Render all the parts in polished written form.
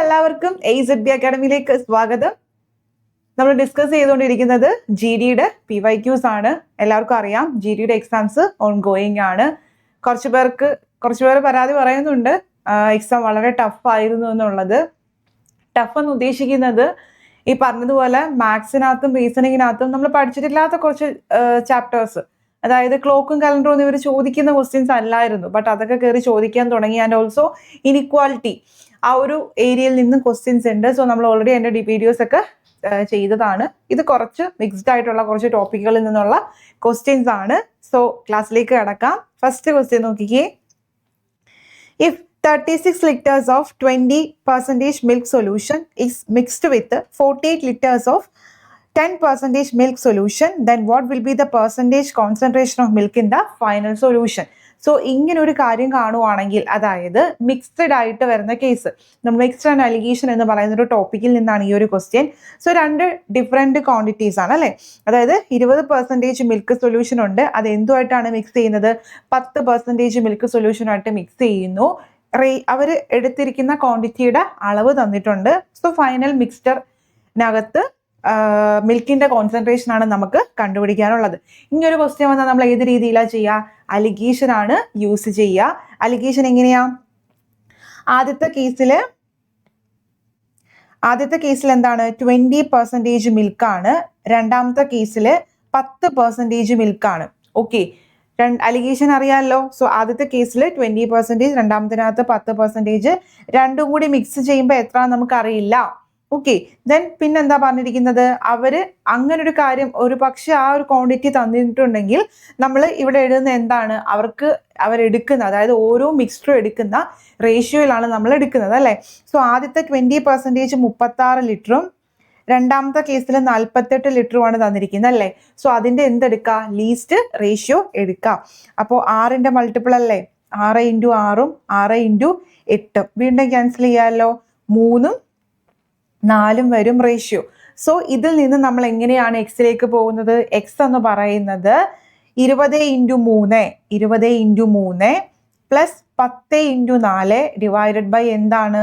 എല്ലാവർക്കും AZB അക്കാഡമിയിലേക്ക് സ്വാഗതം. നമ്മൾ ഡിസ്കസ് ചെയ്തുകൊണ്ടിരിക്കുന്നത് GDയുടെ PYQs ആണ്. എല്ലാവർക്കും അറിയാം GDയുടെ എക്സാംസ് ഓൺഗോയിങ് ആണ്. കുറച്ചുപേർ പരാതി പറയുന്നുണ്ട് എക്സാം വളരെ ടഫ് ആയിരുന്നു എന്നുള്ളത്. ടഫ് എന്ന് ഉദ്ദേശിക്കുന്നത് ഈ പറഞ്ഞതുപോലെ മാത്സിനകത്തും റീസണിങ്ങിനകത്തും നമ്മൾ പഠിച്ചിട്ടില്ലാത്ത കുറച്ച് ചാപ്റ്റേഴ്സ്, അതായത് ക്ലോക്കും കലണ്ടറും ഒന്നും ഇവർ ചോദിക്കുന്ന ക്വസ്റ്റ്യൻസ് അല്ലായിരുന്നു. ബട്ട് അതൊക്കെ കയറി ചോദിക്കാൻ തുടങ്ങി. ആൻഡ് ഓൾസോ ഇനിക്വാലിറ്റി ആ ഒരു ഏരിയയിൽ നിന്നും ക്വസ്റ്റ്യൻസ് ഉണ്ട്. സോ നമ്മൾ ഓൾറെഡി എൻ്റെ വീഡിയോസ് ഒക്കെ ചെയ്തതാണ്. ഇത് കുറച്ച് മിക്സ്ഡ് ആയിട്ടുള്ള കുറച്ച് ടോപ്പിക്കുകളിൽ നിന്നുള്ള ക്വസ്റ്റ്യൻസ് ആണ്. സോ ക്ലാസ്സിലേക്ക് കടക്കാം. ഫസ്റ്റ് ക്വസ്റ്റ്യൻ നോക്കിക്കേ. If 36 liters of 20% milk solution is mixed with 48 liters of 10% milk solution, then what will be the percentage concentration of milk in the final solution? So ഇങ്ങനെ ഒരു കാര്യം കാണുവാണെങ്കിൽ, അതായത് മിക്സ്ഡ് ആയിട്ട് വരുന്ന കേസ്, നമ്മൾ മിക്സ്ഡ് ആൻഡ് അലിഗേഷൻ എന്ന് പറയുന്ന ഒരു ടോപ്പിക്കിൽ നിന്നാണ് ഈ ഒരു ക്വസ്റ്റ്യൻ. സോ രണ്ട് ഡിഫറെൻറ്റ് ക്വാണ്ടിറ്റീസ് ആണ് അല്ലേ. അതായത് 20% മിൽക്ക് സൊല്യൂഷൻ ഉണ്ട്. അത് എന്തുമായിട്ടാണ് മിക്സ് ചെയ്യുന്നത്? 10% മിൽക്ക് സൊല്യൂഷനായിട്ട് മിക്സ് ചെയ്യുന്നു. അവർ എടുത്തിരിക്കുന്ന ക്വാണ്ടിറ്റിയുടെ അളവ് തന്നിട്ടുണ്ട്. സോ ഫൈനൽ മിക്സ്ചറിനകത്ത് മിൽക്കിന്റെ കോൺസെൻട്രേഷൻ ആണ് നമുക്ക് കണ്ടുപിടിക്കാനുള്ളത്. ഇങ്ങനൊരു ക്വസ്റ്റ്യൻ വന്നാൽ നമ്മൾ ഏത് രീതിയിലാണ് ചെയ്യുക? അലിഗേഷൻ ആണ് യൂസ് ചെയ്യുക. അലിഗേഷൻ എങ്ങനെയാ? ആദ്യത്തെ കേസിൽ എന്താണ്? 20% മിൽക്കാണ്. രണ്ടാമത്തെ കേസിൽ 10% മിൽക്കാണ്. ഓക്കെ, അലിഗേഷൻ അറിയാമല്ലോ. സോ ആദ്യത്തെ കേസിൽ 20%, രണ്ടാമത്തിനകത്ത് 10%, രണ്ടും കൂടി മിക്സ് ചെയ്യുമ്പോൾ എത്ര നമുക്കറിയില്ല. ഓക്കെ, ദെൻ പിന്നെന്താ പറഞ്ഞിരിക്കുന്നത്? അങ്ങനൊരു കാര്യം, ഒരു പക്ഷെ ആ ഒരു ക്വാണ്ടിറ്റി തന്നിട്ടുണ്ടെങ്കിൽ നമ്മൾ ഇവിടെ എഴുതുന്ന എന്താണ്? അവരെടുക്കുന്ന, അതായത് ഓരോ മിക്സ്ചറും എടുക്കുന്ന റേഷ്യോയിലാണ് നമ്മൾ എടുക്കുന്നത് അല്ലേ. സോ ആദ്യത്തെ 20% 36 ലിറ്ററും രണ്ടാമത്തെ കേസിൽ 48 ലിറ്ററുമാണ് തന്നിരിക്കുന്നത് അല്ലേ. സോ അതിൻ്റെ എന്തെടുക്കുക? ലീസ്റ്റ് റേഷ്യോ എടുക്കാം. അപ്പോൾ 6ന്റെ മൾട്ടിപ്പിൾ അല്ലേ, 6 × 6ഉം 6 × 8ഉം വീണ്ടും ക്യാൻസൽ ചെയ്യാമല്ലോ. 3ഉം 4ഉം വരും റേഷ്യോ. സോ ഇതിൽ നിന്ന് നമ്മൾ എങ്ങനെയാണ് എക്സിലേക്ക് പോകുന്നത്? എക്സ് എന്ന് പറയുന്നത് 20 × 3 പ്ലസ് 10 × 4 ഡിവൈഡഡ് ബൈ എന്താണ്?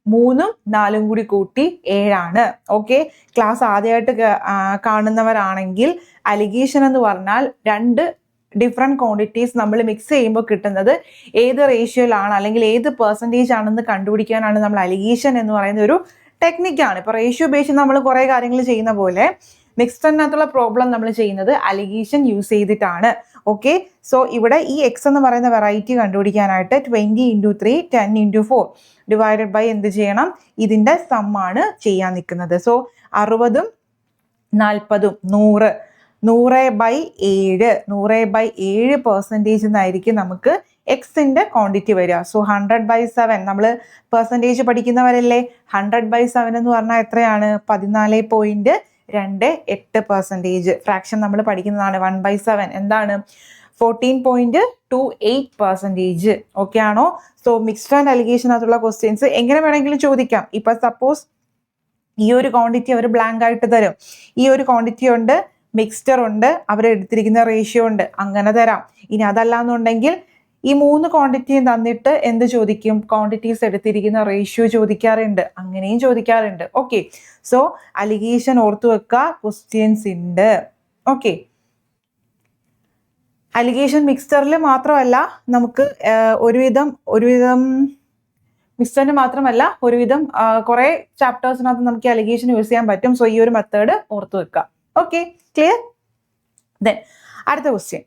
3ഉം 4ഉം കൂടി കൂട്ടി 7ആണ്. ഓക്കെ, ക്ലാസ് ആദ്യമായിട്ട് കാണുന്നവരാണെങ്കിൽ അലിഗേഷൻ എന്ന് പറഞ്ഞാൽ രണ്ട് ഡിഫറെൻറ്റ് ക്വാണ്ടിറ്റീസ് നമ്മൾ മിക്സ് ചെയ്യുമ്പോൾ കിട്ടുന്നത് ഏത് റേഷ്യോയിലാണ് അല്ലെങ്കിൽ ഏത് പെർസെൻറ്റേജ് ആണെന്ന് കണ്ടുപിടിക്കാനാണ് നമ്മൾ അലിഗേഷൻ എന്ന് പറയുന്ന ഒരു ടെക്നിക്കാണ്. ഇപ്പോൾ റേഷ്യോ ബേസ് നമ്മൾ കുറേ കാര്യങ്ങൾ ചെയ്യുന്ന പോലെ മിക്സ്ചറിനകത്തുള്ള പ്രോബ്ലം നമ്മൾ ചെയ്യുന്നത് അലിഗേഷൻ യൂസ് ചെയ്തിട്ടാണ്. ഓക്കെ, സോ ഇവിടെ ഈ എക്സ് എന്ന് പറയുന്ന വെറൈറ്റി കണ്ടുപിടിക്കാനായിട്ട് 20 × 3 10 × 4 ഡിവൈഡഡ് ബൈ എന്ത് ചെയ്യണം? ഇതിൻ്റെ സമ്മാണ് ചെയ്യാൻ നിൽക്കുന്നത്. സോ 60ഉം 40ഉം 100 100/7 എന്നായിരിക്കും നമുക്ക് എക്സിന്റെ ക്വാണ്ടിറ്റി വരിക. സോ 100/7 നമ്മൾ പെർസെൻറ്റേജ് പഠിക്കുന്നവരല്ലേ. 100/7 എന്ന് പറഞ്ഞാൽ എത്രയാണ്? 14.28%. ഫ്രാക്ഷൻ നമ്മൾ പഠിക്കുന്നതാണ്. 1/7 എന്താണ്? 14.28%. ഓക്കെ ആണോ? സോ മിക്സ്ഡ് ആൻഡ് അലിഗേഷനകത്തുള്ള ക്വസ്റ്റ്യൻസ് എങ്ങനെ വേണമെങ്കിലും ചോദിക്കാം. ഇപ്പൊ സപ്പോസ് ഈ ഒരു ക്വാണ്ടിറ്റി അവർ ബ്ലാങ്ക് ആയിട്ട് തരും. ഈ ഒരു ക്വാണ്ടിറ്റി ഉണ്ട്, മിക്സ്ചർ ഉണ്ട്, അവരെടുത്തിരിക്കുന്ന റേഷ്യോ ഉണ്ട്, അങ്ങനെ തരാം. ഇനി അതല്ലാന്നുണ്ടെങ്കിൽ ഈ 3 ക്വാണ്ടിറ്റിയും തന്നിട്ട് എന്ത് ചോദിക്കും? ക്വാണ്ടിറ്റീസ് എടുത്തിരിക്കുന്ന റേഷ്യോ ചോദിക്കാറുണ്ട്, അങ്ങനെയും ചോദിക്കാറുണ്ട്. ഓക്കെ, സോ അലിഗേഷൻ ഓർത്തു വെക്കുക, ക്വസ്റ്റ്യൻസ് ഉണ്ട്. ഓക്കെ, അലിഗേഷൻ മിക്സ്ചറിൽ മാത്രമല്ല, നമുക്ക് ഒരുവിധം മിക്സ്ചറിന് മാത്രമല്ല ഒരുവിധം കുറേ ചാപ്റ്റേഴ്സിനകത്ത് നമുക്ക് അലിഗേഷൻ യൂസ് ചെയ്യാൻ പറ്റും. സോ ഈ ഒരു മെത്തേഡ് ഓർത്തു വെക്കുക. Okay, clear? ദെൻ അടുത്ത question.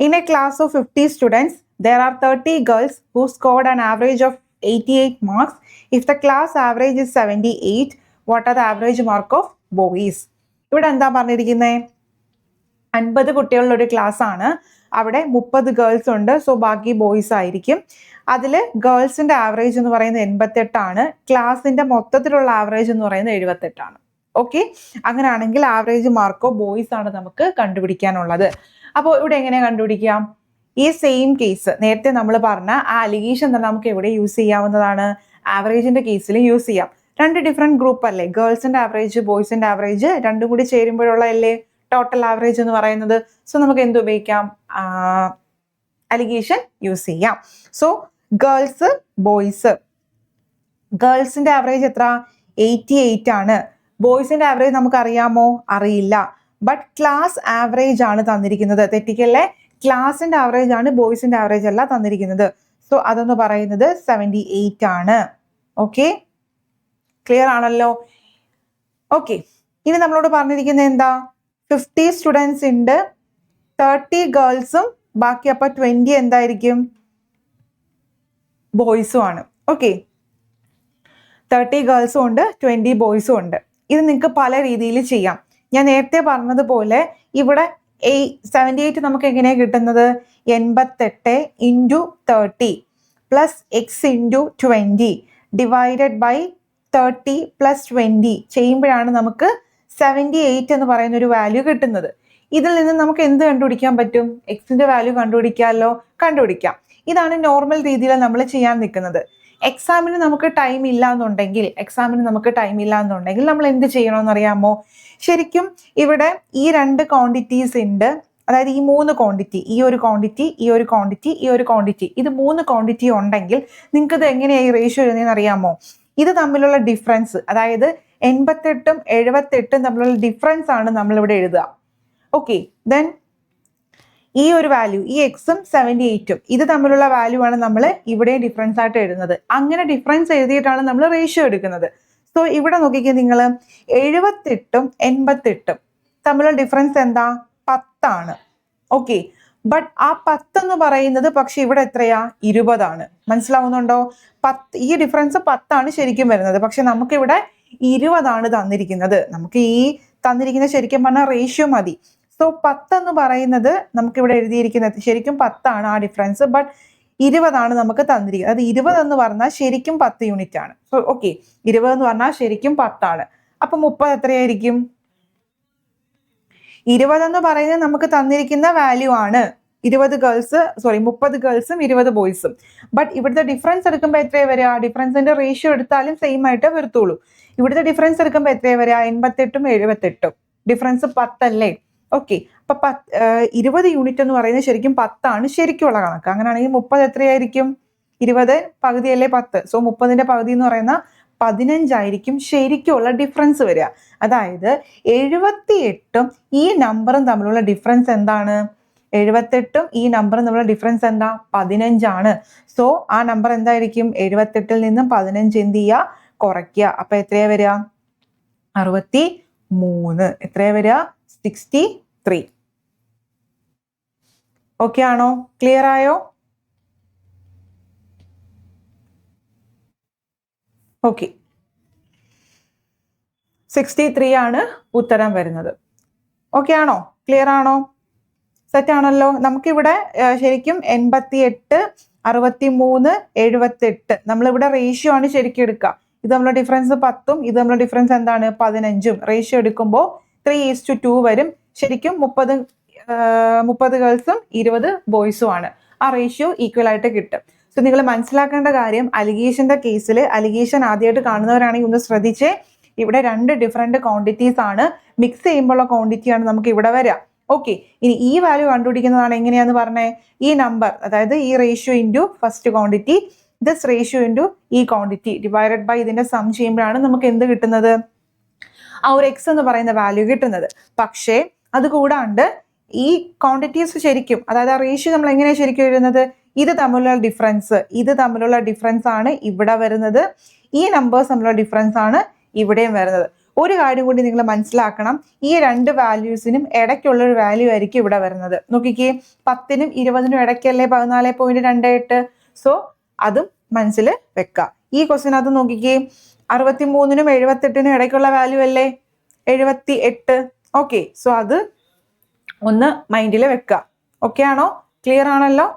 In a class of 50 students, there are 30 girls who scored an average of 88 marks. If the class average is 78, what are the average mark of boys? ഇവിടെ എന്താ പറഞ്ഞിരിക്കുന്നത്? 50 കുട്ടികളുടെ ഒരു class ആണ്. അവിടെ 30 girls ഉണ്ട്. So ബാക്കി ബോയ്സ് ആയിരിക്കും. അതിൽ ഗേൾസിന്റെ ആവറേജ് എന്ന് പറയുന്നത് 88 ആണ്. ക്ലാസിന്റെ മൊത്തത്തിലുള്ള ആവറേജ് എന്ന് പറയുന്നത് 78 ആണ്. ഓക്കെ, അങ്ങനെയാണെങ്കിൽ ആവറേജ് മാർക്ക് ഓഫ് ബോയ്സ് ആണ് നമുക്ക് കണ്ടുപിടിക്കാനുള്ളത്. അപ്പോൾ ഇവിടെ എങ്ങനെ കണ്ടുപിടിക്കാം? ഈ സെയിം കേസ് നേരത്തെ നമ്മൾ പറഞ്ഞ ആ അലിഗേഷൻ തന്നെ നമുക്ക് എവിടെ യൂസ് ചെയ്യാവുന്നതാണ്? ആവറേജിന്റെ കേസിൽ യൂസ് ചെയ്യാം. രണ്ട് ഡിഫറെൻറ്റ് ഗ്രൂപ്പ് അല്ലേ, ഗേൾസിന്റെ ആവറേജ് ബോയ്സിന്റെ ആവറേജ് രണ്ടും കൂടി ചേരുമ്പോഴുള്ള അല്ലേ ടോട്ടൽ ആവറേജ് എന്ന് പറയുന്നത്. സോ നമുക്ക് എന്ത് ഉപയോഗിക്കാം? അലിഗേഷൻ യൂസ് ചെയ്യാം. So girls boys. ഗേൾസിന്റെ ആവറേജ് എത്ര? 88 ആണ്. ബോയ്സിന്റെ ആവറേജ് നമുക്ക് അറിയാമോ? അറിയില്ല. ബട്ട് ക്ലാസ് ആവറേജ് ആണ് തന്നിരിക്കുന്നത്. തെറ്റിക്കല്ലേ, ക്ലാസിന്റെ ആവറേജ് ആണ്, ബോയ്സിന്റെ ആവറേജ് അല്ല തന്നിരിക്കുന്നത്. സോ അതെന്ന് പറയുന്നത് 78 ആണ്. ഓക്കെ, ക്ലിയർ ആണല്ലോ? ഓക്കെ, ഇനി നമ്മളോട് പറഞ്ഞിരിക്കുന്നത് എന്താ? 50 സ്റ്റുഡൻസ് ഉണ്ട്, 30 ഗേൾസും ബാക്കി അപ്പൊ 20 എന്തായിരിക്കും? ബോയ്സും ആണ്. ഓക്കെ, 30 ഗേൾസും ഉണ്ട്, 20 ബോയ്സും ഉണ്ട്. ഇത് നിങ്ങൾക്ക് പല രീതിയിൽ ചെയ്യാം. ഞാൻ നേരത്തെ പറഞ്ഞതുപോലെ ഇവിടെ 78 നമുക്ക് എങ്ങനെയാണ് കിട്ടുന്നത്? 88 into 30 plus x into 20 divided by 30 plus 20 ചെയ്യുമ്പോഴാണ് നമുക്ക് 78 എന്ന് പറയുന്ന ഒരു വാല്യൂ കിട്ടുന്നത്. ഇതിൽ നിന്ന് നമുക്ക് എന്ത് കണ്ടുപിടിക്കാൻ പറ്റും? എക്സിന്റെ വാല്യൂ കണ്ടുപിടിക്കാമല്ലോ. കണ്ടുപിടിക്കാം. ഇതാണ് നോർമൽ രീതിയിൽ നമ്മൾ ചെയ്യാൻ നിൽക്കുന്നത്. എക്സാമിന് നമുക്ക് ടൈം ഇല്ല എന്നുണ്ടെങ്കിൽ നമ്മൾ എന്ത് ചെയ്യണമെന്ന് അറിയാമോ? ശരിക്കും ഇവിടെ ഈ 2 ക്വാണ്ടിറ്റീസ് ഉണ്ട്, അതായത് ഈ 3 ക്വാണ്ടിറ്റി, ഈ ഒരു ക്വാണ്ടിറ്റി, ഈ ഒരു ക്വാണ്ടിറ്റി, ഈ ഒരു ക്വാണ്ടിറ്റി, ഇത് 3 ക്വാണ്ടിറ്റി ഉണ്ടെങ്കിൽ നിങ്ങൾക്ക് ഇത് എങ്ങനെയായി റേഷ്യോ എഴുതുന്നതെന്ന് അറിയാമോ? ഇത് തമ്മിലുള്ള ഡിഫറൻസ്, അതായത് 88ഉം 78ഉം തമ്മിലുള്ള ഡിഫറൻസ് ആണ് നമ്മൾ ഇവിടെ എഴുതുക. ഓക്കെ, ദെൻ ഈ ഒരു വാല്യൂ, ഈ എക്സും 78ഉം ഇത് തമ്മിലുള്ള വാല്യൂ ആണ് നമ്മൾ ഇവിടെ ഡിഫറൻസ് ആയിട്ട് എഴുതുന്നത്. അങ്ങനെ ഡിഫറൻസ് എഴുതിയിട്ടാണ് നമ്മൾ റേഷ്യോ എടുക്കുന്നത്. സോ ഇവിടെ നോക്കിക്കേ നിങ്ങൾ, 78ഉം 88ഉം തമ്മിലുള്ള ഡിഫറൻസ് എന്താ? 10 ആണ്. ഓക്കെ, ബട്ട് ആ 10 എന്ന് പറയുന്നത് പക്ഷെ ഇവിടെ എത്രയാ? 20 ആണ്. മനസ്സിലാവുന്നുണ്ടോ? ഈ ഡിഫറൻസ് 10 ആണ് ശരിക്കും വരുന്നത്, പക്ഷെ നമുക്കിവിടെ 20 ആണ് തന്നിരിക്കുന്നത്. നമുക്ക് ഈ തന്നിരിക്കുന്ന ശരിക്കും പറഞ്ഞാൽ റേഷ്യോ മതി. സോ 10 എന്ന് പറയുന്നത് നമുക്കിവിടെ എഴുതിയിരിക്കുന്നത് ശരിക്കും 10 ആണ് ആ ഡിഫറൻസ്, ബട്ട് 20 ആണ് നമുക്ക് തന്നിരിക്കുന്നത്. അത് 20 എന്ന് പറഞ്ഞാൽ ശരിക്കും 10 യൂണിറ്റ് ആണ്. സോ ഓക്കെ, 20 എന്ന് പറഞ്ഞാൽ ശരിക്കും 10 ആണ്. അപ്പൊ 30 എത്രയായിരിക്കും? 20 എന്ന് പറയുന്നത് നമുക്ക് തന്നിരിക്കുന്ന വാല്യൂ ആണ്. 30 ഗേൾസും 20 ബോയ്സും. ബട്ട് ഇവിടുത്തെ ഡിഫറൻസ് എടുക്കുമ്പോൾ എത്രയാണ് വരിക? ഡിഫറൻസിന്റെ റേഷ്യോ എടുത്താലും സെയിം ആയിട്ട് വരത്തുള്ളൂ. ഇവിടുത്തെ ഡിഫറൻസ് എടുക്കുമ്പോൾ എത്രയാണ് വരിക? 88ഉം 78ഉം. ഡിഫറൻസ് 10 അല്ലേ? ഓക്കെ, അപ്പൊ 20 യൂണിറ്റ് എന്ന് പറയുന്നത് ശരിക്കും 10 ആണ് ശരിക്കുള്ള കണക്ക്. അങ്ങനെയാണെങ്കിൽ 30 എത്രയായിരിക്കും? 20 പകുതിയല്ലേ 10. സോ 30ന്റെ പകുതി എന്ന് പറയുന്ന 15 ആയിരിക്കും ശരിക്കുള്ള ഡിഫറൻസ് വരിക. അതായത് 78ഉം ഈ നമ്പറും തമ്മിലുള്ള ഡിഫറൻസ് എന്താണ്? 78ഉം ഈ നമ്പറും തമ്മിലുള്ള ഡിഫറൻസ് എന്താ? 15 ആണ്. സോ ആ നമ്പർ എന്തായിരിക്കും? 78ൽ നിന്നും 15 എന്ത് ചെയ്യുക? കുറയ്ക്കുക. അപ്പൊ എത്രയാ വരിക? 63. എത്രയാ വരിക? 63. ഓക്കെ ആണോ? ക്ലിയർ ആയോ? ഓക്കെ, 63 ആണ് ഉത്തരം വരുന്നത്. ഓക്കെ ആണോ? ക്ലിയർ ആണോ? സെറ്റ് ആണല്ലോ. നമുക്കിവിടെ ശരിക്കും 88, 63, 78 നമ്മളിവിടെ റേഷ്യോ ആണ് ശരിക്കും എടുക്കുക. ഇത് നമ്മളെ ഡിഫറൻസ് 10ഉം ഇത് നമ്മളെ ഡിഫറൻസ് എന്താണ്? 15ഉം. റേഷ്യോ എടുക്കുമ്പോൾ 3:2 വരും. ശരിക്കും 30 ഗേൾസും 20 ബോയ്സും ആണ്. ആ റേഷ്യോ ഈക്വൽ ആയിട്ട് കിട്ടും. സോ നിങ്ങൾ മനസ്സിലാക്കേണ്ട കാര്യം, അലിഗേഷന്റെ കേസിൽ, അലിഗേഷൻ ആദ്യമായിട്ട് കാണുന്നവരാണെങ്കിൽ ഒന്ന് ശ്രദ്ധിച്ചേ. ഇവിടെ 2 ഡിഫറെന്റ് ക്വാണ്ടിറ്റീസ് ആണ്, മിക്സ് ചെയ്യുമ്പോഴുള്ള ക്വാണ്ടിറ്റിയാണ് നമുക്ക് ഇവിടെ വരിക. ഓക്കെ, ഇനി ഈ വാല്യൂ കണ്ടുപിടിക്കുന്നതാണ് എങ്ങനെയാന്ന് പറഞ്ഞേ? ഈ നമ്പർ, അതായത് ഈ ratio into first quantity, this ratio into ഈ ക്വാണ്ടിറ്റി ഡിവൈഡഡ് ബൈ ഇതിന്റെ സം ചെയ്യുമ്പോഴാണ് നമുക്ക് എന്ത് കിട്ടുന്നത്? ആ ഒരു എക്സ് എന്ന് പറയുന്ന വാല്യൂ കിട്ടുന്നത്. പക്ഷേ അത് കൂടാണ്ട് ഈ ക്വാണ്ടിറ്റീസ് ശരിക്കും, അതായത് ആ റേഷ്യോ നമ്മൾ എങ്ങനെയാണ് ശരിക്കും എഴുതുന്നത്? ഇത് തമ്മിലുള്ള ഡിഫറൻസ് ആണ് ഇവിടെ വരുന്നത്. ഈ നമ്പേഴ്സ് തമ്മിലുള്ള ഡിഫറൻസ് ആണ് ഇവിടെയും വരുന്നത്. ഒരു കാര്യം കൂടി നിങ്ങൾ മനസ്സിലാക്കണം, ഈ 2 വാല്യൂസിനും ഇടയ്ക്കുള്ള ഒരു വാല്യൂ ആയിരിക്കും ഇവിടെ വരുന്നത്. നോക്കിക്കേ, 10നും 20നും ഇടയ്ക്കല്ലേ 14.28. സോ അതും മനസ്സിൽ വെക്കുക. ഈ ക്വസ്റ്റ്യനകത്ത് നോക്കിക്കേ, 63നും 78നും ഇടയ്ക്കുള്ള വാല്യൂ അല്ലേ 78. ഓക്കെ, സോ അത് ഒന്ന് മൈൻഡിൽ വെക്കുക. ഓക്കെ ആണോ? ക്ലിയർ ആണല്ലോ?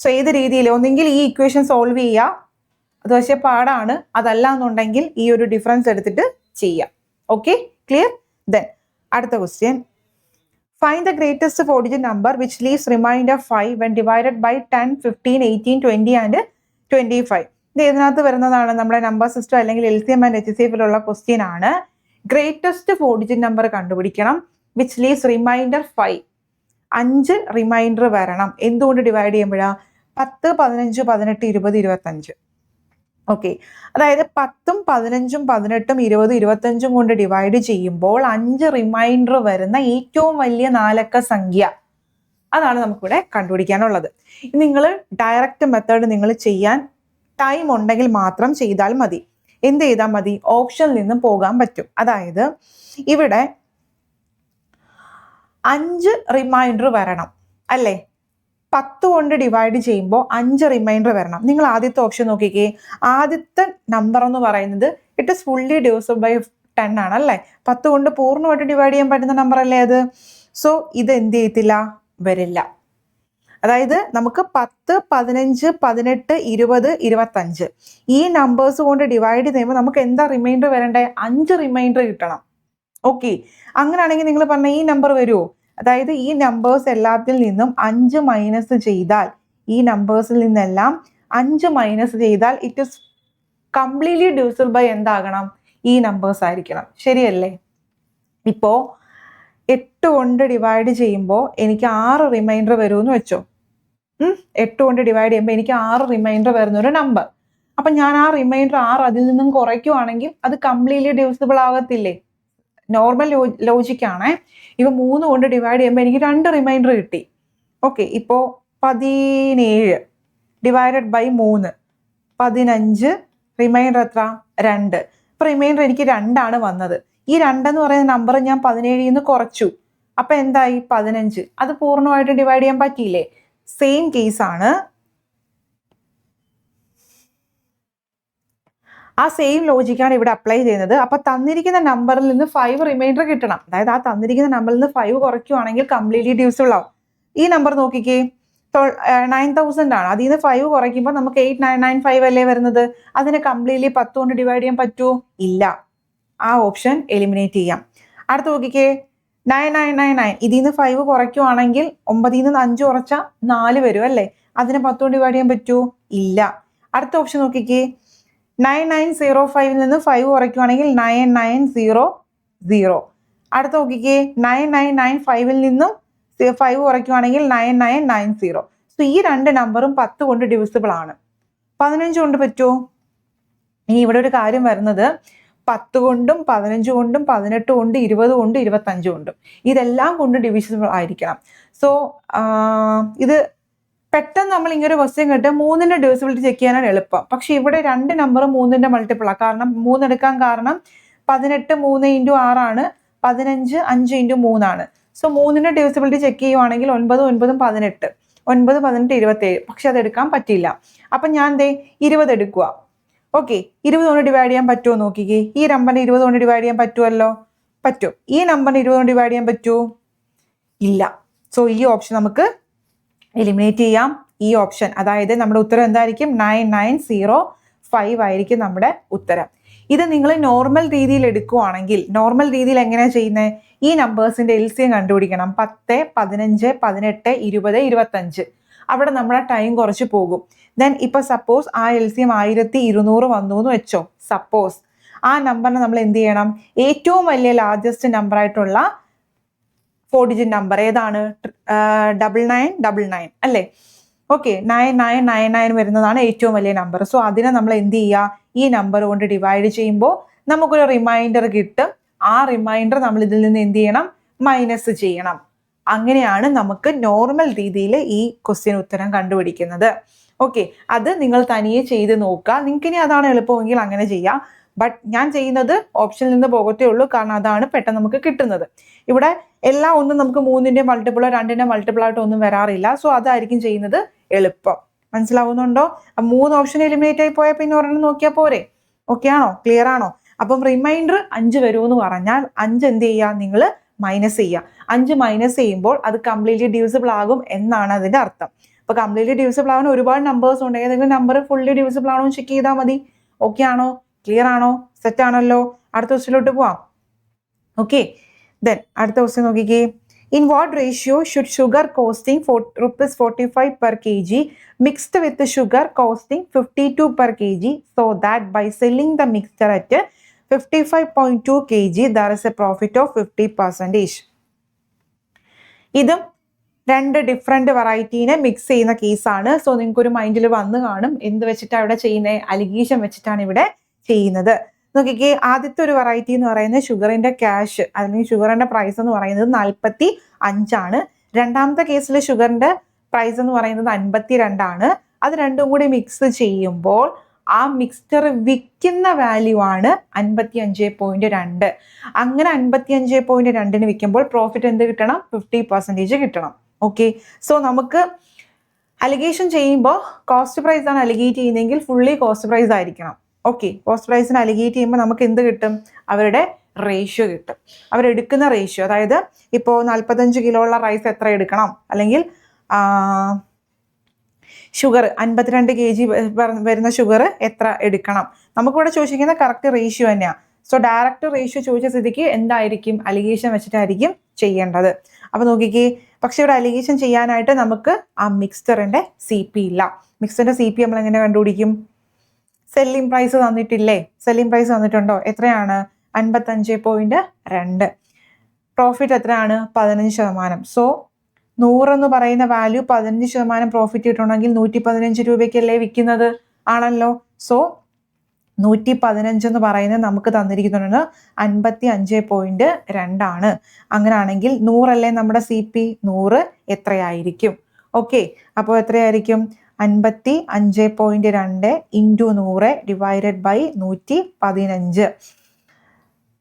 സോ ഏത് രീതിയിൽ ഒന്നെങ്കിൽ ഈ ഇക്വേഷൻ സോൾവ് ചെയ്യുക, അത് പക്ഷേ പാടാണ്. അതല്ല എന്നുണ്ടെങ്കിൽ ഈ ഒരു ഡിഫറൻസ് എടുത്തിട്ട് ചെയ്യാം. Okay, clear? ദെൻ അടുത്ത question, find the greatest 4-digit number which leaves reminder 5 when divided by 10, 15, 18, 20 and 25. ഇത് ഇതിനകത്ത് വരുന്നതാണ് നമ്മുടെ നമ്പർ സിസ്റ്റം അല്ലെങ്കിൽ LCM ആൻഡ് HCFലുള്ള ക്വസ്റ്റ്യൻ ആണ്. ഗ്രേറ്റസ്റ്റ് 4-digit നമ്പർ കണ്ടുപിടിക്കണം, വിച്ച് ലീവ്സ് റിമൈൻഡർ 5. 5 റിമൈൻഡർ വരണം. എന്തുകൊണ്ട് ഡിവൈഡ് ചെയ്യുമ്പോഴാ? 10, 15, 18, 20, 25. ഓക്കെ, അതായത് 10ഉം 15ഉം 18ഉം 20, 25ഉം കൊണ്ട് ഡിവൈഡ് ചെയ്യുമ്പോൾ 5 റിമൈൻഡർ വരുന്ന ഏറ്റവും വലിയ 4 അക്ക സംഖ്യ, അതാണ് നമുക്കിവിടെ കണ്ടുപിടിക്കാനുള്ളത്. നിങ്ങൾ ഡയറക്റ്റ് മെത്തേഡ് നിങ്ങൾ ചെയ്യാൻ ടൈം ഉണ്ടെങ്കിൽ മാത്രം ചെയ്താൽ മതി. എന്ത് ചെയ്താൽ മതി? ഓപ്ഷനിൽ നിന്നും പോകാൻ പറ്റും. അതായത് ഇവിടെ 5 റിമൈൻഡർ വരണം അല്ലേ? 10 കൊണ്ട് ഡിവൈഡ് ചെയ്യുമ്പോൾ 5 റിമൈൻഡർ വരണം. നിങ്ങൾ ആദ്യത്തെ ഓപ്ഷൻ നോക്കിക്കേ. ആദ്യത്തെ നമ്പർ എന്ന് പറയുന്നത് it is fully divisible by 10 ആണ് അല്ലേ? 10 കൊണ്ട് പൂർണ്ണമായിട്ട് ഡിവൈഡ് ചെയ്യാൻ പറ്റുന്ന നമ്പർ അല്ലേ അത്? സോ ഇത് എന്ത് ചെയ്യത്തില്ല? വരില്ല. അതായത് നമുക്ക് 10, 15, 18, 20, 25 ഈ നമ്പേഴ്സ് കൊണ്ട് ഡിവൈഡ് ചെയ്യുമ്പോൾ നമുക്ക് എന്താ റിമൈൻഡർ വരണ്ടേ? 5 റിമൈൻഡർ കിട്ടണം. ഓക്കെ, അങ്ങനെയാണെങ്കിൽ നിങ്ങൾ പറഞ്ഞ ഈ നമ്പർ വരുമോ? അതായത് ഈ നമ്പേഴ്സ് എല്ലാത്തിൽ നിന്നും 5 മൈനസ് ചെയ്താൽ, ഈ നമ്പേഴ്സിൽ നിന്നെല്ലാം 5 മൈനസ് ചെയ്താൽ it is completely divisible by എന്താകണം? ഈ നമ്പേഴ്സ് ആയിരിക്കണം. ശരിയല്ലേ? ഇപ്പോൾ 8 കൊണ്ട് ഡിവൈഡ് ചെയ്യുമ്പോൾ എനിക്ക് 6 റിമൈൻഡർ വരുമെന്ന് വെച്ചോ. 8 കൊണ്ട് ഡിവൈഡ് ചെയ്യുമ്പോൾ എനിക്ക് 6 റിമൈൻഡർ വരുന്ന ഒരു നമ്പർ. അപ്പം ഞാൻ ആ റിമൈൻഡർ 6 അതിൽ നിന്നും കുറയ്ക്കുവാണെങ്കിൽ അത് കംപ്ലീറ്റ്ലി ഡിവിസിബിൾ ആകത്തില്ലേ? നോർമൽ ലോജിക്കാണ്. ഇവ 3 കൊണ്ട് ഡിവൈഡ് ചെയ്യുമ്പോൾ എനിക്ക് 2 റിമൈൻഡർ കിട്ടി. ഓക്കെ, ഇപ്പോൾ 17 ഡിവൈഡഡ് ബൈ 3, 15, റിമൈൻഡർ എത്ര? 2. ഇപ്പം റിമൈൻഡർ എനിക്ക് 2 വന്നത്. ഈ 2 എന്ന് പറയുന്ന നമ്പർ ഞാൻ 17 നിന്ന് കുറച്ചു. അപ്പം എന്തായി? 15. അത് പൂർണ്ണമായിട്ട് ഡിവൈഡ് ചെയ്യാൻ പറ്റിയില്ലേ? സെയിം കേസാണ്. ആ സെയിം ലോജിക്കാണ് ഇവിടെ അപ്ലൈ ചെയ്യുന്നത്. അപ്പൊ തന്നിരിക്കുന്ന നമ്പറിൽ നിന്ന് 5 റിമൈൻഡർ കിട്ടണം. അതായത് ആ തന്നിരിക്കുന്ന നമ്പറിൽ നിന്ന് 5 കുറയ്ക്കുവാണെങ്കിൽ കംപ്ലീറ്റ്ലി ഡിവിസിബിൾ ആവും. ഈ നമ്പർ നോക്കിക്കേ, 9000 ആണ്. അതിൽ നിന്ന് 5 കുറയ്ക്കുമ്പോൾ നമുക്ക് 8995 അല്ലേ വരുന്നത്? അതിനെ കംപ്ലീറ്റ്ലി 10 കൊണ്ട് ഡിവൈഡ് ചെയ്യാൻ പറ്റുമോ? ഇല്ല. ആ ഓപ്ഷൻ എലിമിനേറ്റ് ചെയ്യാം. അടുത്ത് നോക്കിക്കേ, 9999 ഇതിൽ നിന്ന് 5 കുറയ്ക്കുവാണെങ്കിൽ 9ൽ നിന്ന് 5 കുറച്ചാൽ 4 വരും അല്ലേ? അതിനെ 10 കൊണ്ട് ഡിവൈഡ് ചെയ്യാൻ പറ്റുമോ? ഇല്ല. അടുത്ത ഓപ്ഷൻ നോക്കിക്കേ, 9905 നിന്ന് 5 കുറയ്ക്കുവാണെങ്കിൽ 9900. അടുത്ത നോക്കിക്കേ, 9995 നിന്നും 5 കുറയ്ക്കുവാണെങ്കിൽ 9990. സോ ഈ 2 നമ്പറും 10 കൊണ്ട് ഡിവിസിബിൾ ആണ്. 15 കൊണ്ട് പറ്റുമോ? ഇനി ഇവിടെ ഒരു കാര്യം വരുന്നത് 10 കൊണ്ടും 15 കൊണ്ടും 18 കൊണ്ട് 20 കൊണ്ട് 25 കൊണ്ടും ഇതെല്ലാം കൊണ്ട് ഡിവിസിബിൾ ആയിരിക്കണം. സോ ഇത് പെട്ടെന്ന് നമ്മൾ ഇങ്ങനെ ഒരു ക്വസ്റ്റ്യൻ കേട്ട് 3ന്റെ ഡിവിസിബിലിറ്റി ചെക്ക് ചെയ്യാനാണ് എളുപ്പം. പക്ഷെ ഇവിടെ 2 നമ്പർ 3ന്റെ മൾട്ടിപ്പിൾ ആണ്. കാരണം 3 എടുക്കാൻ കാരണം 18 3 × 6 ആണ്, 15 5 × 3 ആണ്. സോ 3ന്റെ ഡിവിസിബിലിറ്റി ചെക്ക് ചെയ്യുവാണെങ്കിൽ 9 9 18, 9 18 27. പക്ഷെ അത് എടുക്കാൻ പറ്റില്ല. അപ്പം ഞാൻ 20 എടുക്കുക. ഓക്കെ, 20 കൊണ്ട് ഡിവൈഡ് ചെയ്യാൻ പറ്റുമോ നോക്കിക്കേ. ഈ നമ്പറിനെ 20 കൊണ്ട് ഡിവൈഡ് ചെയ്യാൻ പറ്റുമല്ലോ? പറ്റും. ഈ നമ്പറിനെ 20 കൊണ്ട് ഡിവൈഡ് ചെയ്യാൻ പറ്റുമോ? ഇല്ല. സോ ഈ ഓപ്ഷൻ നമുക്ക് എലിമിനേറ്റ് ചെയ്യാം. ഈ ഓപ്ഷൻ, അതായത് നമ്മുടെ ഉത്തരം എന്തായിരിക്കും? 9905 ആയിരിക്കും നമ്മുടെ ഉത്തരം. ഇത് നിങ്ങൾ നോർമൽ രീതിയിൽ എടുക്കുവാണെങ്കിൽ, നോർമൽ രീതിയിൽ എങ്ങനെയാണ് ചെയ്യുന്നത്? ഈ നമ്പേഴ്സിന്റെ LCM കണ്ടുപിടിക്കണം. 10, 15, 18, 20, 25. അവിടെ നമ്മളെ ടൈം കുറച്ച് പോകും. ദെൻ ഇപ്പൊ സപ്പോസ് ആ LCM 1200 വന്നു എന്ന് വെച്ചോ. സപ്പോസ് ആ നമ്പറിനെ നമ്മൾ എന്ത് ചെയ്യണം? ഏറ്റവും വലിയ ലാർജസ്റ്റ് നമ്പർ ആയിട്ടുള്ള 4 ഡിജിറ്റ് നമ്പർ ഏതാണ്? 9999 അല്ലേ? ഓക്കെ, 9999 വരുന്നതാണ് ഏറ്റവും വലിയ നമ്പർ. സോ അതിനെ നമ്മൾ എന്ത് ചെയ്യുക? ഈ നമ്പർ കൊണ്ട് ഡിവൈഡ് ചെയ്യുമ്പോൾ നമുക്കൊരു റിമൈൻഡർ കിട്ടും. ആ റിമൈൻഡർ നമ്മൾ ഇതിൽ നിന്ന് എന്ത് ചെയ്യണം? മൈനസ് ചെയ്യണം. അങ്ങനെയാണ് നമുക്ക് നോർമൽ രീതിയിൽ ഈ ക്വസ്റ്റ്യൻ ഉത്തരം കണ്ടുപിടിക്കുന്നത്. ഓക്കെ, അത് നിങ്ങൾ തനിയെ ചെയ്ത് നോക്കുക. നിങ്ങൾക്ക് ഇനി അതാണ് എളുപ്പമെങ്കിൽ അങ്ങനെ ചെയ്യാം. ബട്ട് ഞാൻ ചെയ്യുന്നത് ഓപ്ഷനിൽ നിന്ന് പോകത്തേ ഉള്ളൂ. കാരണം അതാണ് പെട്ടെന്ന് നമുക്ക് കിട്ടുന്നത്. ഇവിടെ എല്ലാം ഒന്നും നമുക്ക് 3ന്റെ മൾട്ടിപ്പിളോ 2ന്റെ മൾട്ടിപ്പിൾ ആയിട്ട് ഒന്നും വരാറില്ല. സോ അതായിരിക്കും ചെയ്യുന്നത് എളുപ്പം. മനസ്സിലാവുന്നുണ്ടോ? 3 ഓപ്ഷൻ എലിമിനേറ്റ് ആയി പോയാൽ പിന്നെ ഒരെണ്ണം നോക്കിയാൽ പോരെ? ഓക്കെ ആണോ? ക്ലിയർ ആണോ? അപ്പം റിമൈൻഡർ 5 വരുമെന്ന് പറഞ്ഞാൽ 5 എന്ത് ചെയ്യുക? നിങ്ങൾ മൈനസ് ചെയ്യുക. 5 മൈനസ് ചെയ്യുമ്പോൾ അത് കംപ്ലീറ്റ്ലി ഡിവിസിബിൾ ആകും എന്നാണ് അതിന്റെ അർത്ഥം. അപ്പൊ കംപ്ലീറ്റ്ലി ഡിവിസിബിൾ ആവാൻ ഒരുപാട് നമ്പേഴ്സ് ഉണ്ട്. ഏതെങ്കിലും നമ്പർ ഫുള്ളി ഡിവിസിബിൾ ആണോ എന്ന് ചെക്ക് ചെയ്താൽ മതി. ഓക്കെ ആണോ? ക്ലിയർ ആണോ? സെറ്റ് ആണല്ലോ? അടുത്ത ക്വസ്റ്റ്യനിലോട്ട് പോവാം. ഓക്കെ, ദെൻ അടുത്ത ക്വസ്റ്റ്യൻ നോക്കിക്കേ. In what ratio should sugar costing ₹45 per kg mixed with sugar costing 52 per kg so that by selling the mixture at 55.2 kg there is a profit of 50%? ഇതും രണ്ട് different വെറൈറ്റീനെ mix ചെയ്യുന്ന കേസാണ്. So നിങ്ങൾക്ക് ഒരു മൈൻഡിൽ വന്ന് കാണും എന്ത് വെച്ചിട്ടാണ് ഇവിടെ ചെയ്യുന്നത്, അലിഗേഷൻ വെച്ചിട്ടാണ് ഇവിടെ ചെയ്യുന്നത്. നോക്കിക്കേ, ആദ്യത്തെ ഒരു വെറൈറ്റി എന്ന് പറയുന്നത് ഷുഗറിന്റെ ക്യാഷ് അല്ലെങ്കിൽ ഷുഗറിന്റെ പ്രൈസ് എന്ന് പറയുന്നത് 45 രണ്ടാമത്തെ കേസിൽ ഷുഗറിന്റെ പ്രൈസ് എന്ന് പറയുന്നത് 52 അത് രണ്ടും കൂടി മിക്സ് ചെയ്യുമ്പോൾ ആ മിക്സ്ചർ വിൽക്കുന്ന വാല്യൂ ആണ് 55.2. അങ്ങനെ 55.2 വിൽക്കുമ്പോൾ പ്രോഫിറ്റ് എന്ത് കിട്ടണം? 50% കിട്ടണം. ഓക്കെ, സോ നമുക്ക് അലിഗേഷൻ ചെയ്യുമ്പോൾ കോസ്റ്റ് പ്രൈസ് ആണ് അലിഗേറ്റ് ചെയ്യുന്നതെങ്കിൽ ഫുള്ളി കോസ്റ്റ് പ്രൈസ് ആയിരിക്കണം. ഓക്കെ, കോസ്റ്റ് പ്രൈസിന് അലിഗേറ്റ് ചെയ്യുമ്പോൾ നമുക്ക് എന്ത് കിട്ടും? അവരുടെ റേഷ്യോ കിട്ടും, അവരെടുക്കുന്ന റേഷ്യോ. അതായത് ഇപ്പോൾ 45 കിലോ ഉള്ള റൈസ് എത്ര എടുക്കണം, അല്ലെങ്കിൽ ഷുഗർ 52 kg വരുന്ന ഷുഗർ എത്ര എടുക്കണം, നമുക്കിവിടെ ചോദിച്ചിരിക്കുന്ന കറക്റ്റ് റേഷ്യോ തന്നെയാണ്. സോ ഡയറക്റ്റ് റേഷ്യോ ചോദിച്ച സ്ഥിതിക്ക് എന്തായിരിക്കും? അലിഗേഷൻ വെച്ചിട്ടായിരിക്കും ചെയ്യേണ്ടത്. അപ്പൊ നോക്കിക്കേ, പക്ഷെ ഇവിടെ അലിഗേഷൻ ചെയ്യാനായിട്ട് നമുക്ക് ആ മിക്സ്ചറിന്റെ CP ഇല്ല. മിക്സ്ചറിന്റെ CP നമ്മൾ എങ്ങനെ കണ്ടുപിടിക്കും? സെല്ലിംഗ് പ്രൈസ് തന്നിട്ടില്ലേ? സെല്ലിംഗ് പ്രൈസ് തന്നിട്ടുണ്ടോ? എത്രയാണ്? 55.2. പ്രോഫിറ്റ് എത്രയാണ്? 15%. സോ 100 എന്ന് പറയുന്ന വാല്യൂ 15% പ്രോഫിറ്റ് കിട്ടണമെങ്കിൽ 115 രൂപയ്ക്കല്ലേ വിൽക്കുന്നത്? ആണല്ലോ. സോ 115 എന്ന് പറയുന്നത് നമുക്ക് തന്നിരിക്കുന്നത് 55.2. അങ്ങനെയാണെങ്കിൽ 100 അല്ലേ നമ്മുടെ CP? 100 എത്രയായിരിക്കും? ഓക്കെ, അപ്പോൾ എത്രയായിരിക്കും? 55.2 ഇൻറ്റു 100 ഡിവൈഡഡ് ബൈ 115.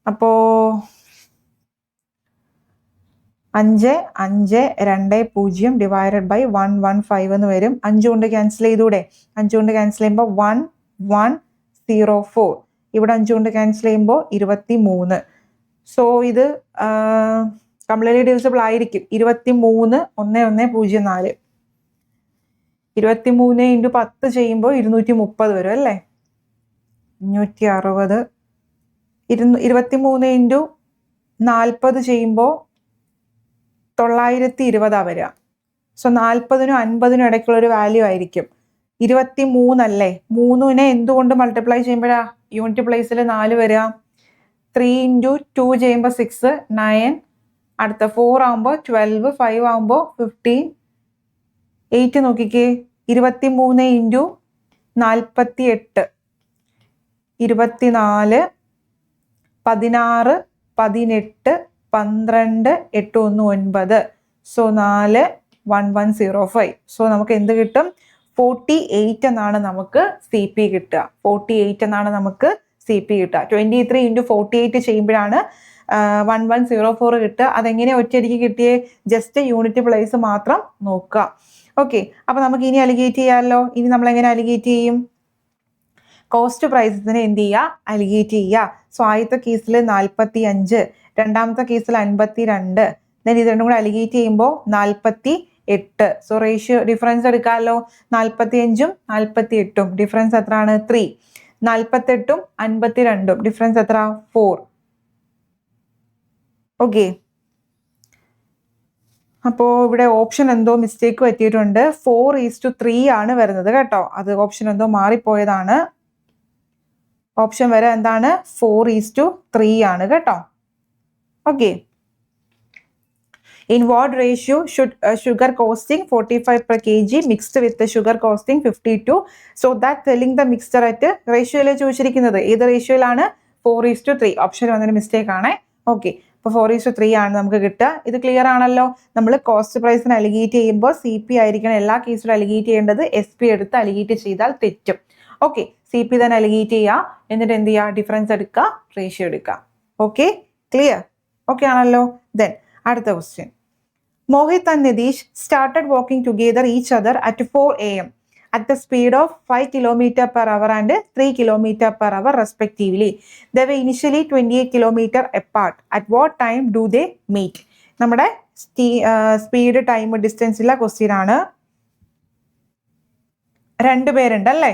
അപ്പോ 5520 ഡിവൈഡഡ് ബൈ 115 എന്ന് വരും. 5 കൊണ്ട് ക്യാൻസൽ ചെയ്തൂടെ? 5 കൊണ്ട് ക്യാൻസൽ ചെയ്യുമ്പോൾ 1104. ഇവിടെ 5 കൊണ്ട് ക്യാൻസൽ ചെയ്യുമ്പോൾ 23. സോ ഇത് കംപ്ലീറ്റ്ലി ഡിവിസിബിൾ ആയിരിക്കും. 23 23 ഇൻറ്റു 10 ചെയ്യുമ്പോൾ 230 വരും അല്ലേ? 560. 23 ഇൻറ്റു 40 ചെയ്യുമ്പോൾ 920 വരിക. സോ 40നും 50നും ഇടയ്ക്കുള്ള ഒരു വാല്യൂ ആയിരിക്കും. 23 അല്ലേ? 3നെ എന്തുകൊണ്ട് മൾട്ടിപ്ലൈ ചെയ്യുമ്പോഴാ യൂണിറ്റ് പ്ലേസിൽ 4 വരിക? 3 ഇൻറ്റു 2 ചെയ്യുമ്പോൾ 6, 9, അടുത്ത 4 ആകുമ്പോൾ 12, 5 ആകുമ്പോൾ 15, 8 നോക്കിക്കേ. 23 ഇൻറ്റു 48, 24, 16, 18, 12, 8, 1, 9. സോ 4, 1105. സോ നമുക്ക് എന്ത് കിട്ടും? 48 എന്നാണ് നമുക്ക് CP കിട്ടുക. 48 എന്നാണ് നമുക്ക് CP കിട്ടുക. 23 ഇൻറ്റു 48 ചെയ്യുമ്പോഴാണ് 1104 കിട്ടുക. അതെങ്ങനെ ഒറ്റയടിക്ക് കിട്ടിയേ? ജസ്റ്റ് യൂണിറ്റ് പ്ലേസ് മാത്രം നോക്കുക. ഓക്കെ, അപ്പൊ നമുക്ക് ഇനി അലിഗേറ്റ് ചെയ്യാമല്ലോ. ഇനി നമ്മൾ എങ്ങനെ അലിഗേറ്റ് ചെയ്യും? കോസ്റ്റ് പ്രൈസസിനെ എന്ത് ചെയ്യുക? അലിഗേറ്റ് ചെയ്യുക. സോ ആദ്യത്തെ കേസിൽ 45, രണ്ടാമത്തെ കേസിൽ 52, ദെൻ ഇത് രണ്ടും കൂടെ അലിഗേറ്റ് ചെയ്യുമ്പോൾ 48. സോ റേഷ്യോ ഡിഫറൻസ് എടുക്കാമല്ലോ. 45ഉം 48ഉം ഡിഫറൻസ് എത്രയാണ്? 3. 48ഉം 52ഉം ഡിഫറൻസ് എത്ര? 4. ഓക്കെ, അപ്പോൾ ഇവിടെ ഓപ്ഷൻ എന്തോ മിസ്റ്റേക്ക് പറ്റിയിട്ടുണ്ട്. 4:3 ആണ് വരുന്നത് കേട്ടോ. അത് ഓപ്ഷൻ എന്തോ മാറിപ്പോയതാണ്. ഓപ്ഷൻ വരെ എന്താണ്? 4:3 ആണ് കേട്ടോ. Okay, in what ratio should sugar costing 45 per kg mixed with the sugar costing 52, so that selling the mixture at റേഷ്യോയിലെ ചോദിച്ചിരിക്കുന്നത് ഏത് റേഷ്യോയിലാണ്? 4:3. ഓപ്ഷൻ വന്നൊരു മിസ്റ്റേക്ക് ആണ്. ഓക്കെ, അപ്പോൾ 4:3 ആണ് നമുക്ക് കിട്ടുക. ഇത് ക്ലിയർ ആണല്ലോ. നമ്മൾ കോസ്റ്റ് പ്രൈസിന് അലിഗേറ്റ് ചെയ്യുമ്പോൾ CP ആയിരിക്കണം എല്ലാ കേസിലും അലിഗേറ്റ് ചെയ്യേണ്ടത്. SP എടുത്ത് അലിഗേറ്റ് ചെയ്താൽ തെറ്റും. ഓക്കെ, CP തന്നെ അലിഗേറ്റ് ചെയ്യുക, എന്നിട്ട് എന്ത് ചെയ്യുക? ഡിഫറൻസ് എടുക്കുക, റേഷ്യോ എടുക്കുക. Okay, clear? ഓക്കെ ആണല്ലോ. ദെൻ അടുത്ത question. Mohit and Nidish started walking together each other at 4 AM at the speed of 5 km per hour and 3 km per hour respectively. They were initially 28 km apart. At what time do they meet? നമ്മുടെ speed time ഡിസ്റ്റൻസിലെ question ആണ്. രണ്ടുപേരുണ്ടല്ലേ,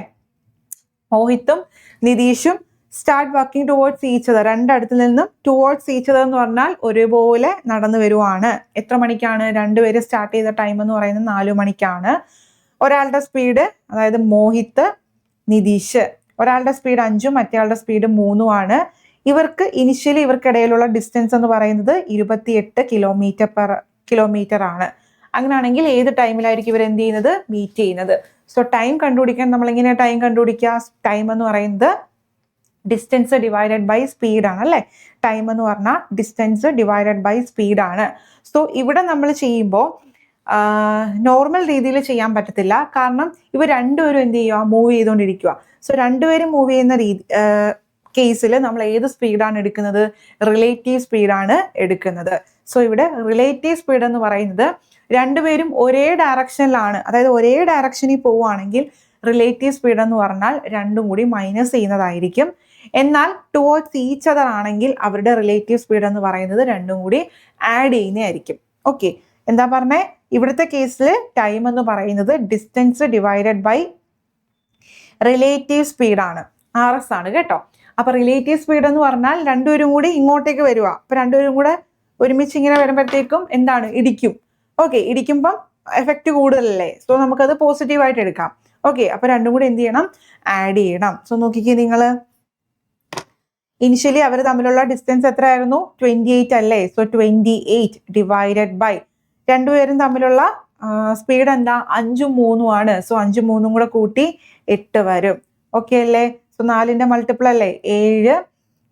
മോഹിത്തും നിതീഷും start working towards each other. രണ്ടടുത്ത് നിന്നും towards each other എന്ന് പറഞ്ഞാൽ ഒരുപോലെ നടന്നു വരുവാണ്. എത്ര മണിക്കാണ്? രണ്ടുപേര് സ്റ്റാർട്ട് ചെയ്ത ടൈം എന്ന് പറയുന്നത് 4 മണിക്കാണ്. ഒരാളുടെ സ്പീഡ്, അതായത് മോഹിത്ത്, നിതീഷ്, ഒരാളുടെ സ്പീഡ് 5ഉം മറ്റേയാളുടെ സ്പീഡ് 3ഉം ആണ്. ഇവർക്ക് ഇനിഷ്യലി ഇവർക്കിടയിലുള്ള ഡിസ്റ്റൻസ് എന്ന് പറയുന്നത് 28 കിലോമീറ്റർ ആണ്. അങ്ങനെയാണെങ്കിൽ ഏത് ടൈമിലായിരിക്കും ഇവർ എന്ത് ചെയ്യുന്നത്, മീറ്റ് ചെയ്യുന്നത്? സോ ടൈം കണ്ടുപിടിക്കാൻ നമ്മൾ എങ്ങനെയാണ് ടൈം കണ്ടുപിടിക്കുക? ടൈം എന്ന് പറയുന്നത് ഡിസ്റ്റൻസ് ഡിവൈഡഡ് ബൈ സ്പീഡ് ആണ് അല്ലേ? ടൈം എന്ന് പറഞ്ഞാൽ ഡിസ്റ്റൻസ് ഡിവൈഡഡ് ബൈ സ്പീഡ് ആണ്. സോ ഇവിടെ നമ്മൾ ചെയ്യുമ്പോൾ നോർമൽ രീതിയിൽ ചെയ്യാൻ പറ്റത്തില്ല. കാരണം ഇവർ രണ്ടുപേരും എന്ത് ചെയ്യുക, മൂവ് ചെയ്തുകൊണ്ടിരിക്കുക. സോ രണ്ടുപേരും മൂവ് ചെയ്യുന്ന കേസിൽ നമ്മൾ ഏത് സ്പീഡാണ് എടുക്കുന്നത്? റിലേറ്റീവ് സ്പീഡാണ് എടുക്കുന്നത്. സോ ഇവിടെ റിലേറ്റീവ് സ്പീഡ് എന്ന് പറയുന്നത് രണ്ടുപേരും ഒരേ ഡയറക്ഷനിലാണ്, അതായത് ഒരേ ഡയറക്ഷനിൽ പോവുകയാണെങ്കിൽ റിലേറ്റീവ് സ്പീഡ് എന്ന് പറഞ്ഞാൽ രണ്ടും കൂടി മൈനസ് ചെയ്യുന്നതായിരിക്കും. എന്നാൽ ടുവേർഡ്സ് ഈച്ച് അതർ ആണെങ്കിൽ അവരുടെ റിലേറ്റീവ് സ്പീഡ് എന്ന് പറയുന്നത് രണ്ടും കൂടി ആഡ് ചെയ്യുന്നതായിരിക്കും. ഓക്കെ, എന്താ പറഞ്ഞേ? ഇവിടുത്തെ കേസിൽ ടൈം എന്ന് പറയുന്നത് ഡിസ്റ്റൻസ് ഡിവൈഡഡ് ബൈ റിലേറ്റീവ് സ്പീഡാണ്, RS ആണ് കേട്ടോ. അപ്പൊ റിലേറ്റീവ് സ്പീഡ് എന്ന് പറഞ്ഞാൽ രണ്ടുപേരും കൂടി ഇങ്ങോട്ടേക്ക് വരുക. അപ്പൊ രണ്ടുപേരും കൂടെ ഒരുമിച്ച് ഇങ്ങനെ വരുമ്പോഴത്തേക്കും എന്താണ്, ഇടിക്കും. ഓക്കെ, ഇടിക്കുമ്പം എഫക്റ്റ് കൂടുതലല്ലേ? സോ നമുക്കത് പോസിറ്റീവായിട്ട് എടുക്കാം. ഓക്കെ, അപ്പൊ രണ്ടും കൂടി എന്ത് ചെയ്യണം, ആഡ് ചെയ്യണം. സോ നോക്കിക്കേ നിങ്ങൾ, ഇനിഷ്യലി അവർ തമ്മിലുള്ള ഡിസ്റ്റൻസ് എത്രയായിരുന്നു? 28 അല്ലേ? സോ 28 ഡിവൈഡഡ് ബൈ രണ്ടുപേരും തമ്മിലുള്ള സ്പീഡ് എന്താ? 5ഉം 3ഉം ആണ്. സോ 5ഉം 3ഉം കൂടെ കൂട്ടി 8 വരും. ഓക്കെ അല്ലേ? സോ 4ന്റെ മൾട്ടിപ്പിൾ അല്ലേ 7.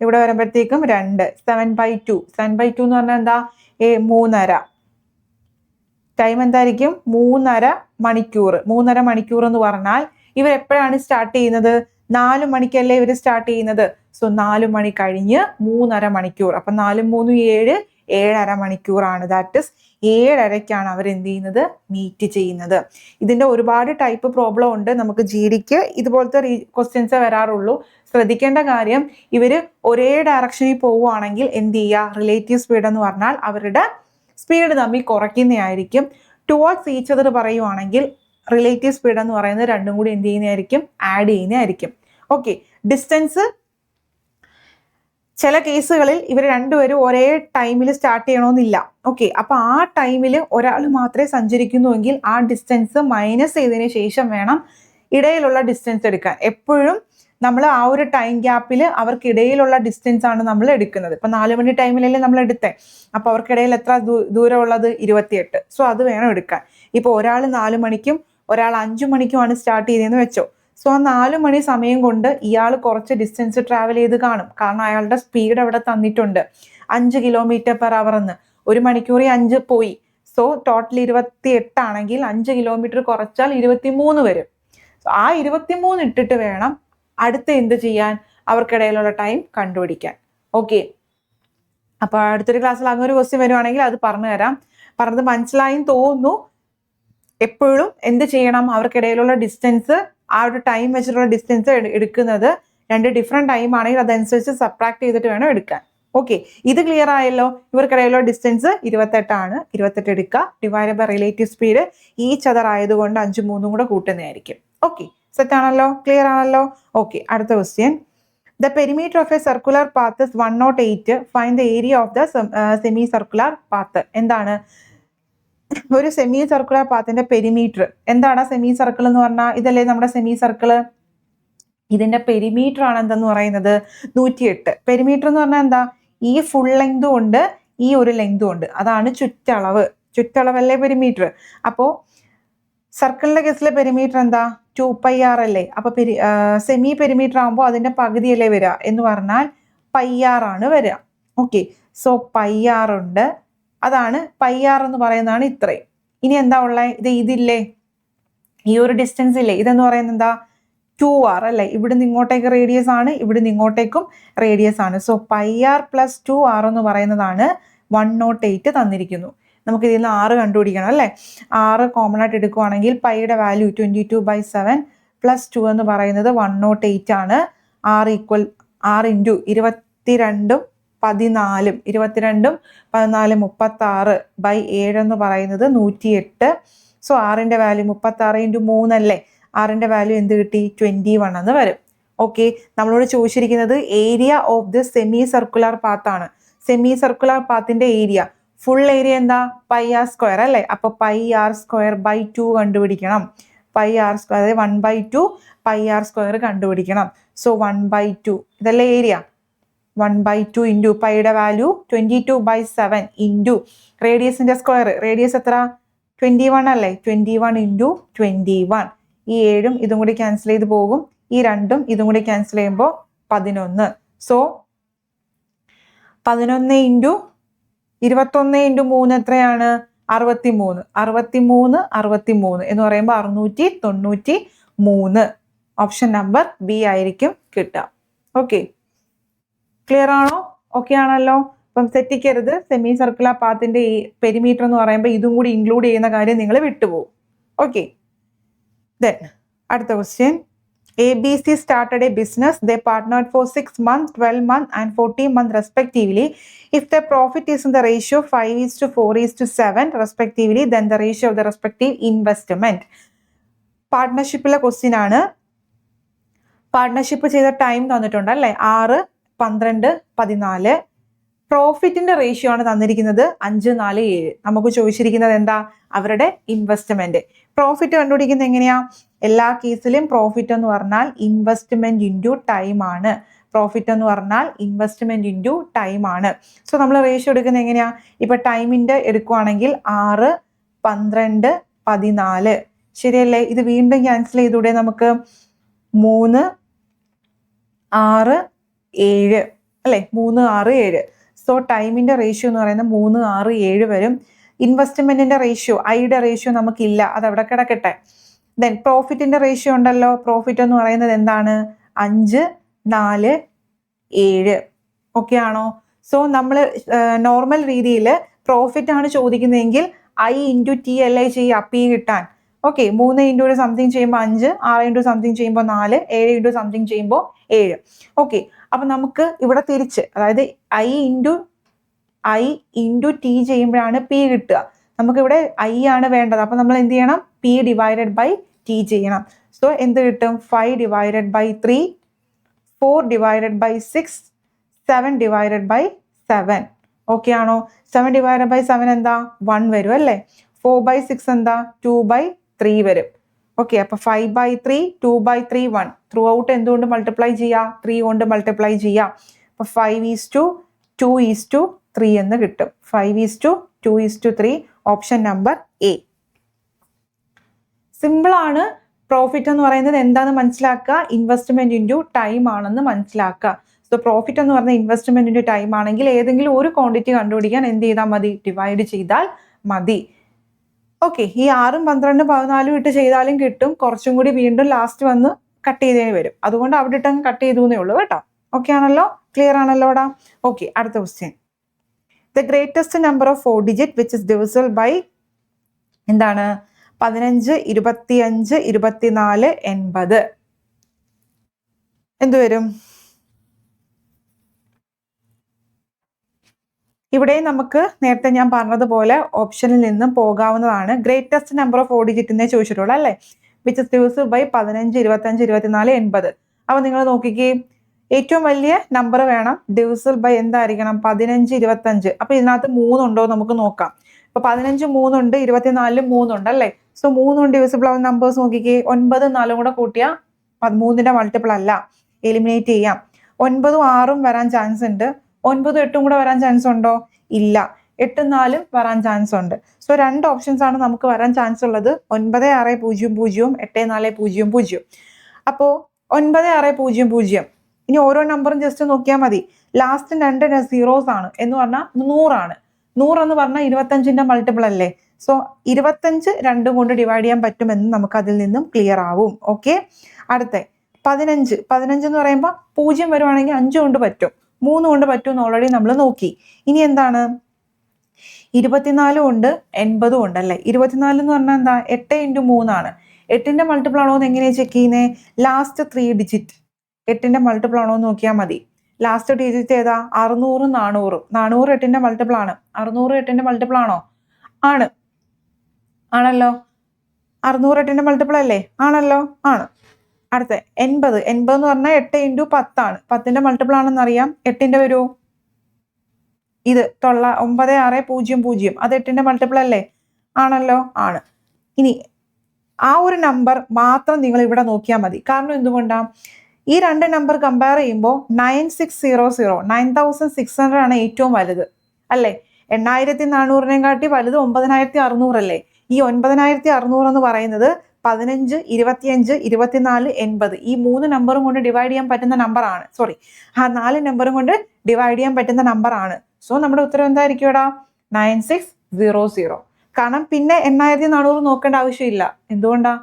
ഇവിടെ വരുമ്പോഴത്തേക്കും 2, 7/2. 7/2 എന്ന് പറഞ്ഞാൽ എന്താ? 3.5. ടൈം എന്തായിരിക്കും? 3.5 മണിക്കൂർ. 3.5 മണിക്കൂർ എന്ന് പറഞ്ഞാൽ ഇവർ എപ്പോഴാണ് സ്റ്റാർട്ട് ചെയ്യുന്നത്? 4 മണിക്കല്ലേ ഇവർ സ്റ്റാർട്ട് ചെയ്യുന്നത്. സോ 4 മണി കഴിഞ്ഞ് 3.5 മണിക്കൂർ. അപ്പൊ 4ഉം 3ഉം 7, 7.5 മണിക്കൂറാണ്. ദാറ്റ് ഇസ് 7:30ക്കാണ് അവർ എന്ത് ചെയ്യുന്നത്, മീറ്റ് ചെയ്യുന്നത്. ഇതിന്റെ ഒരുപാട് ടൈപ്പ് പ്രോബ്ലം ഉണ്ട്. നമുക്ക് GDക്ക് ഇതുപോലത്തെ ക്വസ്റ്റ്യൻസേ വരാറുള്ളൂ. ശ്രദ്ധിക്കേണ്ട കാര്യം, ഇവര് ഒരേ ഡയറക്ഷനിൽ പോവുകയാണെങ്കിൽ എന്ത് ചെയ്യുക, റിലേറ്റീവ് സ്പീഡ് എന്ന് പറഞ്ഞാൽ അവരുടെ സ്പീഡ് തമ്മിൽ കുറയ്ക്കുന്നതായിരിക്കും. ടുവേർഡ്സ് ഈച്ച് അതർ പറയുവാണെങ്കിൽ റിലേറ്റീവ് സ്പീഡ് എന്ന് പറയുന്നത് രണ്ടും കൂടി എന്ത് ചെയ്യുന്നതായിരിക്കും, ആഡ് ചെയ്യുന്നതായിരിക്കും. ഓക്കെ, ഡിസ്റ്റൻസ് ചില കേസുകളിൽ ഇവർ രണ്ടുപേരും ഒരേ ടൈമിൽ സ്റ്റാർട്ട് ചെയ്യണമെന്നില്ല. ഓക്കെ, അപ്പൊ ആ ടൈമിൽ ഒരാൾ മാത്രമേ സഞ്ചരിക്കുന്നുവെങ്കിൽ ആ ഡിസ്റ്റൻസ് മൈനസ് ചെയ്തതിന് ശേഷം വേണം ഇടയിലുള്ള ഡിസ്റ്റൻസ് എടുക്കാൻ. എപ്പോഴും നമ്മൾ ആ ഒരു ടൈം ഗ്യാപ്പിൽ അവർക്കിടയിലുള്ള ഡിസ്റ്റൻസ് ആണ് നമ്മൾ എടുക്കുന്നത്. ഇപ്പൊ 4 മണി ടൈമിലല്ലേ നമ്മൾ എടുത്തേ. അപ്പൊ അവർക്കിടയിൽ എത്ര ദൂരമുള്ളത്? 28. സോ അത് വേണം എടുക്കാൻ. ഇപ്പൊ ഒരാൾ 4 മണിക്കും ഒരാൾ 5 മണിക്കുമാണ് സ്റ്റാർട്ട് ചെയ്തതെന്ന് വെച്ചോ. സോ ആ 4 മണി സമയം കൊണ്ട് ഇയാൾ കുറച്ച് ഡിസ്റ്റൻസ് ട്രാവൽ ചെയ്ത് കാണും. കാരണം അയാളുടെ സ്പീഡ് അവിടെ തന്നിട്ടുണ്ട് 5 km/h എന്ന്. 1 മണിക്കൂറിൽ 5 പോയി. സോ ടോട്ടൽ 28 ആണെങ്കിൽ 5 കിലോമീറ്റർ കുറച്ചാൽ 23 വരും. ആ 23 ഇട്ടിട്ട് വേണം അടുത്ത എന്ത് ചെയ്യാൻ, അവർക്കിടയിലുള്ള ടൈം കണ്ടുപിടിക്കാൻ. ഓക്കെ, അപ്പൊ അടുത്തൊരു ക്ലാസ്സിൽ അങ്ങനെ ഒരു ക്വസ്റ്റ്യൻ വരുവാണെങ്കിൽ അത് പറഞ്ഞു തരാം. പറഞ്ഞത് മനസ്സിലായും തോന്നുന്നു. എപ്പോഴും എന്ത് ചെയ്യണം, അവർക്കിടയിലുള്ള ഡിസ്റ്റൻസ്, ആ ഒരു ടൈം വെച്ചിട്ടുള്ള ഡിസ്റ്റൻസ് എടുക്കുന്നത് 2 ഡിഫറെന്റ് ടൈം ആണെങ്കിൽ അതനുസരിച്ച് സബ്ട്രാക്ട് ചെയ്തിട്ട് വേണം എടുക്കാൻ. ഓക്കെ, ഇത് ക്ലിയർ ആയല്ലോ. ഇവർക്കിടയിലുള്ള ഡിസ്റ്റൻസ് 28 ആണ്. 28 എടുക്കുക, divide by relative speed each other ആയതുകൊണ്ട് 5ഉം 3ഉം കൂടെ കൂട്ടുന്നതായിരിക്കും. ഓക്കെ, സെറ്റ് ആണല്ലോ, ക്ലിയർ ആണല്ലോ. ഓക്കെ, അടുത്ത question. The perimeter of a circular path is 108. Find the area of the semi circular path. എന്താണ് ഒരു സെമി സർക്കുലർ പാത്തിന്റെ പെരിമീറ്റർ? എന്താണ് സെമി സർക്കിൾ എന്ന് പറഞ്ഞാൽ? ഇതല്ലേ നമ്മുടെ സെമി സർക്കിള്. ഇതിന്റെ പെരിമീറ്റർ ആണ് എന്തെന്ന് പറയുന്നത് 108. പെരിമീറ്റർ എന്ന് പറഞ്ഞാൽ എന്താ? ഈ ഫുൾ ലെങ്തും ഉണ്ട്, ഈ ഒരു ലെങ്തും ഉണ്ട്. അതാണ് ചുറ്റളവ്. ചുറ്റളവല്ലേ പെരിമീറ്റർ. അപ്പോ സർക്കിളിന്റെ കേസിലെ പെരിമീറ്റർ എന്താ? 2πr അല്ലേ? അപ്പൊ സെമി പെരിമീറ്റർ ആകുമ്പോൾ അതിന്റെ പകുതിയല്ലേ വരിക എന്ന് പറഞ്ഞാൽ πr ആണ് വരിക. ഓക്കെ, സോ πr ഉണ്ട്. അതാണ് πr എന്ന് പറയുന്നതാണ് ഇത്രയും. ഇനി എന്താ ഉള്ളത്? ഇതില്ലേ, ഈ ഒരു ഡിസ്റ്റൻസ് ഇല്ലേ, ഇതെന്ന് പറയുന്നത് എന്താ? 2r അല്ലേ? ഇവിടുന്ന് ഇങ്ങോട്ടേക്ക് റേഡിയസ് ആണ്, ഇവിടുന്ന് ഇങ്ങോട്ടേക്കും റേഡിയസ് ആണ്. സോ πr + 2r എന്ന് പറയുന്നതാണ് 108 തന്നിരിക്കുന്നു. നമുക്ക് ഇതിൽ നിന്ന് 6 കണ്ടുപിടിക്കണം അല്ലേ? 6 കോമൺ ആയിട്ട് എടുക്കുവാണെങ്കിൽ പൈയുടെ വാല്യൂ 22/7 + 2 എന്ന് പറയുന്നത് 108 ആണ്. 6 × 22 22 14 22 14 36/7 എന്ന് പറയുന്നത് 108. സോ 6ന്റെ വാല്യൂ 36 × 3 അല്ലേ? 6ന്റെ വാല്യൂ എന്ത് കിട്ടി? 21 എന്ന് വരും. ഓക്കെ, നമ്മളോട് ചോദിച്ചിരിക്കുന്നത് area of the semi circular path ആണ്. സെമി സർക്കുലർ പാത്തിന്റെ ഏരിയ, ഫുൾ ഏരിയ എന്താ? πr² അല്ലേ? അപ്പൊ πr²/2 കണ്ടുപിടിക്കണം. πr², അതായത് 1/2 πr² കണ്ടുപിടിക്കണം. സോ 1/2 ഇതല്ലേ ഏരിയ. 1/2 ഇൻറ്റു പൈയുടെ വാല്യൂ 22/7 ഇൻറ്റു റേഡിയസിന്റെ സ്ക്വയർ. റേഡിയസ് എത്ര? 21 അല്ലേ, 21 ഇൻറ്റു 21. ഈ 7ഉം ഇതും കൂടി ക്യാൻസൽ ചെയ്ത് പോകും. ഈ 2ഉം ഇതും കൂടി ക്യാൻസൽ ചെയ്യുമ്പോൾ 11. സോ 11 ഇൻറ്റു 21 ഇൻറ്റു 3 എത്രയാണ്? 63. 63 63 എന്ന് പറയുമ്പോൾ 693. ഓപ്ഷൻ നമ്പർ ബി ആയിരിക്കും കിട്ടുക. ഓക്കെ, ക്ലിയർ ആണോ? ഓക്കെ ആണല്ലോ. അപ്പം തെറ്റിക്കരുത്. സെമി സർക്കുലർ പാത്തിന്റെ ഈ പെരിമീറ്റർ എന്ന് പറയുമ്പോൾ ഇതും കൂടി ഇൻക്ലൂഡ് ചെയ്യുന്ന കാര്യം നിങ്ങൾ വിട്ടുപോകും. ഓക്കെ, ദെൻ അടുത്ത question. ABC started a business. They partnered for 6 months, 12 months and 14 months respectively. If the profit is in the ratio 5:4:7 respectively, then the ratio of the respective investment. പാർട്ട്ണർഷിപ്പിലെ question ആണ്. പാർട്ട്ണർഷിപ്പ് ചെയ്ത time തന്നിട്ടുണ്ട് അല്ലേ, 6, 12, 14. പ്രോഫിറ്റിന്റെ ratio ആണ് തന്നിരിക്കുന്നത് 5, 4, 7. നമുക്ക് ചോദിച്ചിരിക്കുന്നത് എന്താ? അവരുടെ ഇൻവെസ്റ്റ്മെന്റ്. പ്രോഫിറ്റ് കണ്ടുപിടിക്കുന്നത് എങ്ങനെയാ? എല്ലാ കേസിലും പ്രോഫിറ്റ് എന്ന് പറഞ്ഞാൽ ഇൻവെസ്റ്റ്മെന്റ് ഇൻറ്റു ടൈം ആണ്. പ്രോഫിറ്റ് എന്ന് പറഞ്ഞാൽ ഇൻവെസ്റ്റ്മെന്റ് ഇൻറ്റു ടൈം ആണ്. സോ നമ്മൾ റേഷ്യോ എടുക്കുന്നത് എങ്ങനെയാ? ഇപ്പൊ ടൈമിന്റെ എടുക്കുവാണെങ്കിൽ 6, 12, 14. ശരിയല്ലേ? ഇത് വീണ്ടും ക്യാൻസൽ ചെയ്തൂടെ നമുക്ക്? 3, 6, 7 അല്ലെ? 3, 6, 7. സോ ടൈമിന്റെ റേഷ്യോ എന്ന് പറയുന്നത് 3, 6, 7 വരും. ഇൻവെസ്റ്റ്മെന്റിന്റെ റേഷ്യോ, ഐയുടെ റേഷ്യോ നമുക്കില്ല, അത് അവിടെ കിടക്കട്ടെ. ദെൻ പ്രോഫിറ്റിന്റെ റേഷ്യോ ഉണ്ടല്ലോ. പ്രോഫിറ്റ് എന്ന് പറയുന്നത് എന്താണ്? 5, 4, 7. ഓക്കെ ആണോ? സോ നമ്മൾ നോർമൽ രീതിയിൽ പ്രോഫിറ്റ് ആണ് ചോദിക്കുന്നതെങ്കിൽ I ഇൻറ്റു ടി അല്ലേ ചെയ്യുക പി കിട്ടാൻ. ഓക്കെ, 3 ഇൻറ്റു ഒരു സംതിങ് ചെയ്യുമ്പോൾ 5, 6 ഇൻറ്റു സംതിങ് ചെയ്യുമ്പോൾ 4, 7 ഇൻറ്റു സംതിങ് ചെയ്യുമ്പോൾ 7. ഓക്കെ, അപ്പൊ നമുക്ക് ഇവിടെ തിരിച്ച്, അതായത് I ഇൻറ്റു ടി ചെയ്യുമ്പോഴാണ് പി കിട്ടുക. നമുക്കിവിടെ I ആണ് വേണ്ടത്. അപ്പൊ നമ്മൾ എന്ത് ചെയ്യണം? P ഡിവൈഡഡ് ബൈ ടി ചെയ്യണം. സോ എന്ത് കിട്ടും? 5 divided by 3, 4 divided by 6, 7 divided by 7. Okay ആണോ? 7 ഡിവൈഡഡ് ബൈ 7 എന്താ? 1 വരും അല്ലേ? 4/6 എന്താ? 2/3 വരും. ഓക്കെ, അപ്പൊ 5/3, 2/3, 1. ത്രൂ ഔട്ട് എന്തുകൊണ്ട് മൾട്ടിപ്ലൈ ചെയ്യാം? 3 കൊണ്ട് മൾട്ടിപ്ലൈ ചെയ്യാം. അപ്പൊ 5:2:3 എന്ന് കിട്ടും. 5:2:3. Option number A. സിമ്പിൾ ആണ്. പ്രോഫിറ്റ് എന്ന് പറയുന്നത് എന്താന്ന് മനസ്സിലാക്കുക. ഇൻവെസ്റ്റ്മെന്റ് ഇൻറ്റു ടൈം ആണെന്ന് മനസ്സിലാക്കുക. സോ പ്രോഫിറ്റ് എന്ന് പറഞ്ഞ ഇൻവെസ്റ്റ്മെന്റ് ഇൻറ്റു ടൈം ആണെങ്കിൽ ഏതെങ്കിലും ഒരു ക്വാണ്ടിറ്റി കണ്ടുപിടിക്കാൻ എന്ത് ചെയ്താൽ മതി? ഡിവൈഡ് ചെയ്താൽ മതി. ഓക്കെ, ഈ 6, 12, 14 ഇട്ട് ചെയ്താലും കിട്ടും. കുറച്ചും കൂടി വീണ്ടും ലാസ്റ്റ് വന്ന് കട്ട് ചെയ്തേ വരും. അതുകൊണ്ട് അവിടെ ഇട്ടങ്ങ് കട്ട് ചെയ്തേ ഉള്ളൂ കേട്ടോ. ഓക്കെ ആണല്ലോ? ക്ലിയർ ആണല്ലോടാ? ഓക്കെ, അടുത്ത question. The greatest number of 4 digit which is divisible by എന്താണ്? 15, 25, 24, 80. എന്ത് വരും? ഇവിടെ നമുക്ക് നേരത്തെ ഞാൻ പറഞ്ഞതുപോലെ ഓപ്ഷനിൽ നിന്നും പോകാവുന്നതാണ്. ഗ്രേറ്റസ്റ്റ് നമ്പർ ഓഫ് 4 ഡിജിറ്റ് എന്നേ ചോദിച്ചിട്ടുള്ളൂ അല്ലേ? Which is divisible by 15, 25, 24, 80. അപ്പൊ നിങ്ങൾ നോക്കിക്കേ, ഏറ്റവും വലിയ നമ്പർ വേണം. ഡിവിസിബിൾ ബൈ എന്തായിരിക്കണം? 15, 25. അപ്പൊ ഇതിനകത്ത് 3 ഉണ്ടോ നമുക്ക് നോക്കാം. ഇപ്പൊ 15 3 ഉണ്ട്, 24 3 ഉണ്ട് അല്ലേ? സോ 3 കൊണ്ട് ഡിവിസിബിൾ ആവുന്ന നമ്പേഴ്സ് നോക്കിക്കേ. 9 4 കൂടെ കൂട്ടിയാൽ 13ന്റെ മൾട്ടിപ്പിൾ അല്ല, എലിമിനേറ്റ് ചെയ്യാം. 9 6 വരാൻ ചാൻസ് ഉണ്ട്. 9 8 കൂടെ വരാൻ ചാൻസ് ഉണ്ടോ? ഇല്ല. 8 4 വരാൻ ചാൻസ് ഉണ്ട്. സോ 2 ഓപ്ഷൻസ് ആണ് നമുക്ക് വരാൻ ചാൻസ് ഉള്ളത്. 9 6 0 0, 8 4 0 0. അപ്പോ 9 6 0 0. ഇനി ഓരോ നമ്പറും ജസ്റ്റ് നോക്കിയാൽ മതി. ലാസ്റ്റ് 2 സീറോസ് ആണ് എന്ന് പറഞ്ഞാൽ 100 ആണ്. 100 എന്ന് പറഞ്ഞാൽ 25ന്റെ മൾട്ടിപ്പിൾ അല്ലേ? സോ 25 2 കൊണ്ട് ഡിവൈഡ് ചെയ്യാൻ പറ്റുമെന്ന് നമുക്ക് അതിൽ നിന്നും ക്ലിയർ ആവും. ഓക്കെ, അടുത്ത 15 എന്ന് പറയുമ്പോൾ 0 വരുവാണെങ്കിൽ 5 കൊണ്ട് പറ്റും, 3 കൊണ്ട് പറ്റും എന്ന് ഓൾറെഡി നമ്മൾ നോക്കി. ഇനി എന്താണ്? 24 ഉണ്ട്, 80 ഉണ്ട് അല്ലേ? 24 എന്ന് പറഞ്ഞാൽ എന്താ? 8 × 3 ആണ്. 8ന്റെ മൾട്ടിപ്പിൾ ആണോ എന്ന് എങ്ങനെയാണ് ചെക്ക് ചെയ്യുന്നത്? ലാസ്റ്റ് 3 ഡിജിറ്റ് 8ന്റെ മൾട്ടിപ്പിൾ ആണോ എന്ന് നോക്കിയാൽ മതി. ലാസ്റ്റ് ഡിജിറ്റ് ഏതാ? 600, 400. 400 8ന്റെ മൾട്ടിപ്പിൾ ആണ്. 600 8ന്റെ മൾട്ടിപ്പിൾ ആണോ? ആണ്. ആണല്ലോ. 600 8ന്റെ മൾട്ടിപ്പിൾ അല്ലേ? ആണല്ലോ, ആണ്. അടുത്ത 80 എന്ന് പറഞ്ഞാൽ 8 × 10 ആണ്. 10ന്റെ മൾട്ടിപ്പിൾ ആണെന്ന് അറിയാം. 8ന്റെ വരൂ. ഇത് 9 6 0 0. അത് 8ന്റെ മൾട്ടിപ്പിൾ അല്ലേ? ആണല്ലോ, ആണ്. ഇനി ആ ഒരു നമ്പർ മാത്രം നിങ്ങൾ ഇവിടെ നോക്കിയാൽ മതി. കാരണം എന്തുകൊണ്ടാ? ഈ 2 നമ്പർ കമ്പയർ ചെയ്യുമ്പോൾ 9600 9600 ആണ് ഏറ്റവും വലുത് അല്ലേ? 8400 കാട്ടി വലുത് 9600 അല്ലേ? ഈ 9600 എന്ന് പറയുന്നത് 15, 25, 24, 80 ഈ 3 നമ്പറും കൊണ്ട് ഡിവൈഡ് ചെയ്യാൻ പറ്റുന്ന നമ്പറാണ്. സോറി, ആ 4 നമ്പറും കൊണ്ട് ഡിവൈഡ് ചെയ്യാൻ പറ്റുന്ന നമ്പറാണ്. സോ നമ്മുടെ ഉത്തരം എന്തായിരിക്കും ഇവിടെ? 9600. കാരണം പിന്നെ 8400 നോക്കേണ്ട ആവശ്യമില്ല. എന്തുകൊണ്ടാ?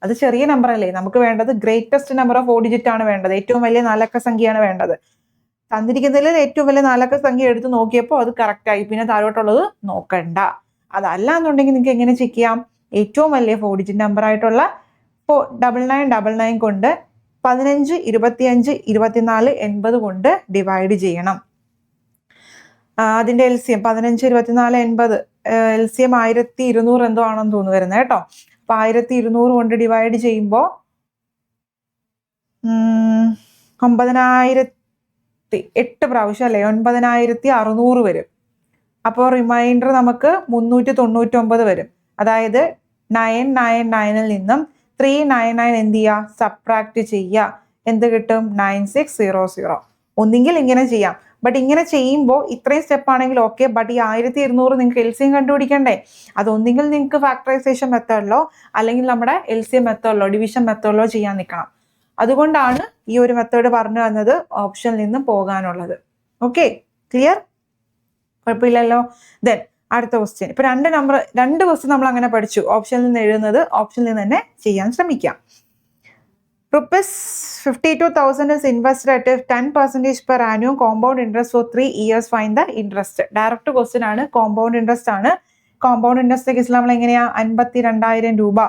അത് ചെറിയ നമ്പർ അല്ലേ. നമുക്ക് വേണ്ടത് ഗ്രേറ്റസ്റ്റ് നമ്പർ ഓഫ് 4 ഡിജിറ്റ് ആണ് വേണ്ടത്. ഏറ്റവും വലിയ 4 അക്ക സംഖ്യയാണ് വേണ്ടത്. തന്നിരിക്കുന്നതിൽ ഏറ്റവും വലിയ 4 അക്ക സംഖ്യ എടുത്ത് നോക്കിയപ്പോൾ അത് കറക്റ്റ് ആയി. പിന്നെ താഴോട്ടുള്ളത് നോക്കണ്ട. അതല്ല എന്നുണ്ടെങ്കിൽ നിങ്ങൾക്ക് എങ്ങനെ ചെക്ക് ചെയ്യാം? ഏറ്റവും വലിയ 4 ഡിജിറ്റ് നമ്പർ ആയിട്ടുള്ള 9999 കൊണ്ട് 15, 25, 24, 80 കൊണ്ട് ഡിവൈഡ് ചെയ്യണം. അതിന്റെ LCM 15, 24, 80 LCM 1200 എന്തോ ആണെന്ന് തോന്നുന്നു വരുന്നത് കേട്ടോ. അപ്പൊ 1200 കൊണ്ട് ഡിവൈഡ് ചെയ്യുമ്പോൾ 8 പ്രാവശ്യം അല്ലേ, 9600 വരും. അപ്പോൾ റിമൈൻഡർ നമുക്ക് 399 വരും. അതായത് 999 നിന്നും 399 എന്ത് ചെയ്യുക? സബ്ട്രാക്ട് ചെയ്യുക. എന്ത് കിട്ടും? 9600. ഒന്നെങ്കിൽ ഇങ്ങനെ ചെയ്യാം. ബട്ട് ഇങ്ങനെ ചെയ്യുമ്പോൾ ഇത്രയും സ്റ്റെപ്പ് ആണെങ്കിൽ ഓക്കെ. ബട്ട് ഈ 1200 നിങ്ങൾക്ക് LCM കണ്ടുപിടിക്കണ്ടേ? അതൊന്നെങ്കിൽ നിങ്ങൾക്ക് ഫാക്ടറൈസേഷൻ മെത്തേഡിലോ അല്ലെങ്കിൽ നമ്മുടെ LCM മെത്തേഡിലോ ഡിവിഷൻ മെത്തേഡിലോ ചെയ്യാൻ നിൽക്കണം. അതുകൊണ്ടാണ് ഈ ഒരു മെത്തേഡ് പറഞ്ഞു തന്നത് ഓപ്ഷനിൽ നിന്ന് പോകാനുള്ളത്. Okay, clear? കുഴപ്പമില്ലല്ലോ. ദെൻ അടുത്ത ക്വസ്റ്റ്യൻ. ഇപ്പൊ രണ്ട് ക്വസ്റ്റ്യൻ നമ്മൾ അങ്ങനെ പഠിച്ചു. ഓപ്ഷനിൽ നിന്ന് എഴുതുന്നത് ഓപ്ഷനിൽ നിന്ന് തന്നെ ചെയ്യാൻ ശ്രമിക്കാം. ₹52,000 is invested at 10% per annum compound interest for 3 years. Find the interest. Direct question ആണ്. കോമ്പൗണ്ട് ഇൻട്രസ്റ്റ് ആണ്. കോമ്പൗണ്ട് ഇൻട്രസ്റ്റ് കേസിൽ നമ്മൾ എങ്ങനെയാ? 52,000 രൂപ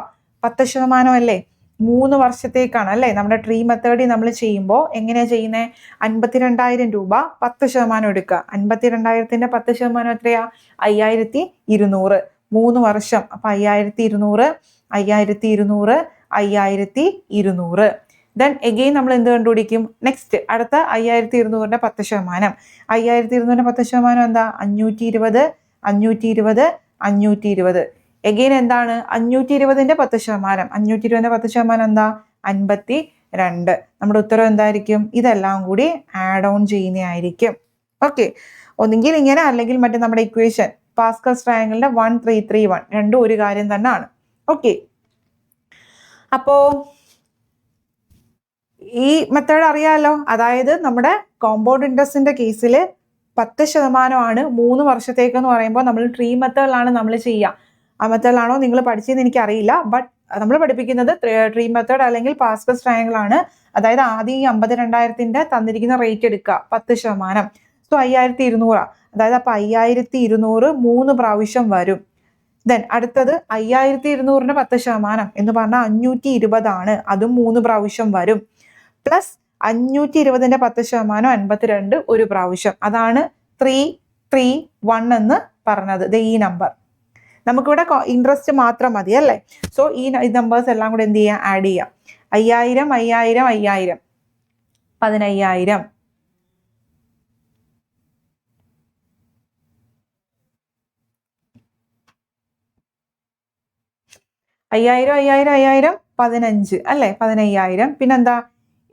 10% അല്ലേ? 3 വർഷത്തേക്കാണ് അല്ലേ? നമ്മുടെ ട്രീ മെത്തേഡിൽ നമ്മൾ ചെയ്യുമ്പോൾ എങ്ങനെയാ ചെയ്യുന്നത്? 52,000 രൂപ 10% എടുക്കുക. 52,000ന്റെ 10% എത്രയാ? 5,200. 3 വർഷം. അപ്പൊ 5,200, 5,200, 5,200. ദെൻ എഗെയിൻ നമ്മൾ എന്ത് കണ്ടുപിടിക്കും? നെക്സ്റ്റ് അടുത്ത 5,200ന്റെ 10%. 5,200ന്റെ 10% എന്താ? 520, 520, 520. എഗെയിൻ എന്താണ്? 520ന്റെ 10%. 520ന്റെ 10% എന്താ? 52. നമ്മുടെ ഉത്തരം എന്തായിരിക്കും? ഇതെല്ലാം കൂടി ആഡ് ഓൺ ചെയ്യുന്നതായിരിക്കും. ഓക്കെ, ഒന്നുകിൽ ഇങ്ങനെ അല്ലെങ്കിൽ മറ്റേ നമ്മുടെ ഇക്വേഷൻ പാസ്കൽസ് ട്രയാങ്കിളിന്റെ 1, 3, 3, 1 രണ്ടും ഒരു കാര്യം തന്നെയാണ്. ഓക്കെ, അപ്പോ ഈ മെത്തേഡ് അറിയാമല്ലോ. അതായത് നമ്മുടെ കോമ്പൗണ്ട് ഇൻട്രസ്റ്റിന്റെ കേസിൽ 10% 3 വർഷത്തേക്ക് എന്ന് പറയുമ്പോൾ നമ്മൾ ട്രീ മെത്തേഡിലാണ് നമ്മൾ ചെയ്യുക. ആ മെത്തേഡിലാണോ നിങ്ങൾ പഠിച്ചതെന്ന് എനിക്കറിയില്ല. ബട്ട് നമ്മൾ പഠിപ്പിക്കുന്നത് ട്രീ മെത്തേഡ് അല്ലെങ്കിൽ പാസ്കൽസ് ട്രയാങ്കിൾ ആണ്. അതായത് ആദ്യം ഈ 52,000ന്റെ തന്നിരിക്കുന്ന റേറ്റ് എടുക്കുക 10%. സോ 5,200. അതായത് അപ്പൊ 5,200 3 പ്രാവശ്യം വരും. ദെൻ അടുത്തത് 5,200ന്റെ 10% എന്ന് പറഞ്ഞാൽ 520 ആണ്. അതും 3 പ്രാവശ്യം വരും. പ്ലസ് 520ന്റെ 10% 52 ഒരു പ്രാവശ്യം. അതാണ് 331 എന്ന് പറഞ്ഞത്. ഈ നമ്പർ നമുക്കിവിടെ ഇൻട്രസ്റ്റ് മാത്രം മതി അല്ലേ? സോ ഈ നമ്പേഴ്സ് എല്ലാം കൂടെ എന്ത് ചെയ്യാം? ആഡ് ചെയ്യാം. 5,000, 5,000, 5,000, 15,000. അയ്യായിരം 15 അല്ലേ? 15,000. പിന്നെന്താ?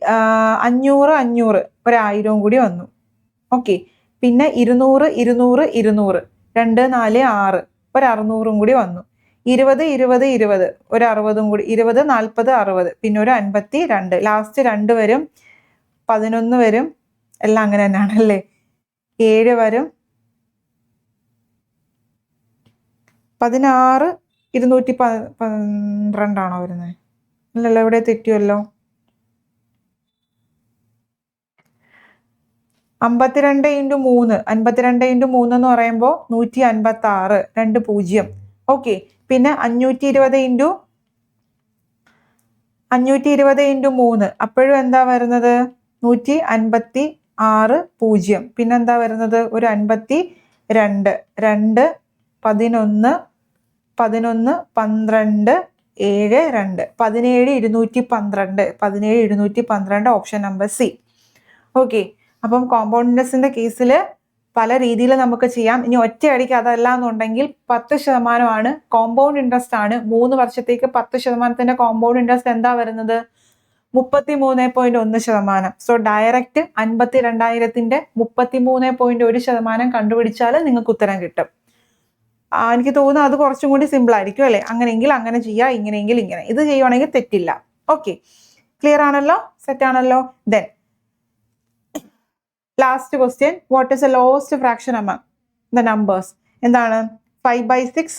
500, 500, 1,000 കൂടി വന്നു. ഓക്കെ, പിന്നെ 200, 200, 200, 2, 4, 6, 600 കൂടി വന്നു. 20, 20, 20, 60 കൂടി. 20, 40, 60, പിന്നെ 52. ലാസ്റ്റ് 2 വരും, 11 വരും. എല്ലാം അങ്ങനെ തന്നെയാണ് അല്ലേ? 7 വരും, 16, 212 ആണോ വരുന്നത്? അല്ലല്ലോ, ഇവിടെ തെറ്റിയല്ലോ. 52 × 3, 52 × 3 എന്ന് പറയുമ്പോൾ 156, 2 0. ഓക്കെ, പിന്നെ 520 × 3 അപ്പോഴും എന്താ വരുന്നത്? 156 0. പിന്നെന്താ വരുന്നത്? ഒരു 52, 2, 11, 11, 12, 7, 2, 17,212. 17,212 ഓപ്ഷൻ നമ്പർ സി. ഓക്കെ, അപ്പം കോമ്പൗണ്ട് ഇൻട്രസ്റ്റിന്റെ കേസിൽ പല രീതിയിൽ നമുക്ക് ചെയ്യാം. ഇനി ഒറ്റയടിക്ക് അതല്ല എന്നുണ്ടെങ്കിൽ 10% കോമ്പൗണ്ട് ഇൻട്രസ്റ്റ് ആണ്. 3 വർഷത്തേക്ക് 10%ന്റെ കോമ്പൗണ്ട് ഇൻട്രസ്റ്റ് എന്താ വരുന്നത്? 33.1%. സോ ഡയറക്റ്റ് 52,000ന്റെ 33.1% കണ്ടുപിടിച്ചാൽ നിങ്ങൾക്ക് ഉത്തരം കിട്ടും. എനിക്ക് തോന്നുന്നു അത് കുറച്ചും കൂടി സിമ്പിൾ ആയിരിക്കും അല്ലേ? അങ്ങനെയെങ്കിൽ അങ്ങനെ ചെയ്യുക, ഇങ്ങനെയെങ്കിൽ ഇങ്ങനെ. ഇത് ചെയ്യുവാണെങ്കിൽ തെറ്റില്ല. ഓക്കെ, ക്ലിയർ ആണല്ലോ? സെറ്റ് ആണല്ലോ? Then last question, what is A lowest fraction among the numbers? എന്താണ്? 5/6,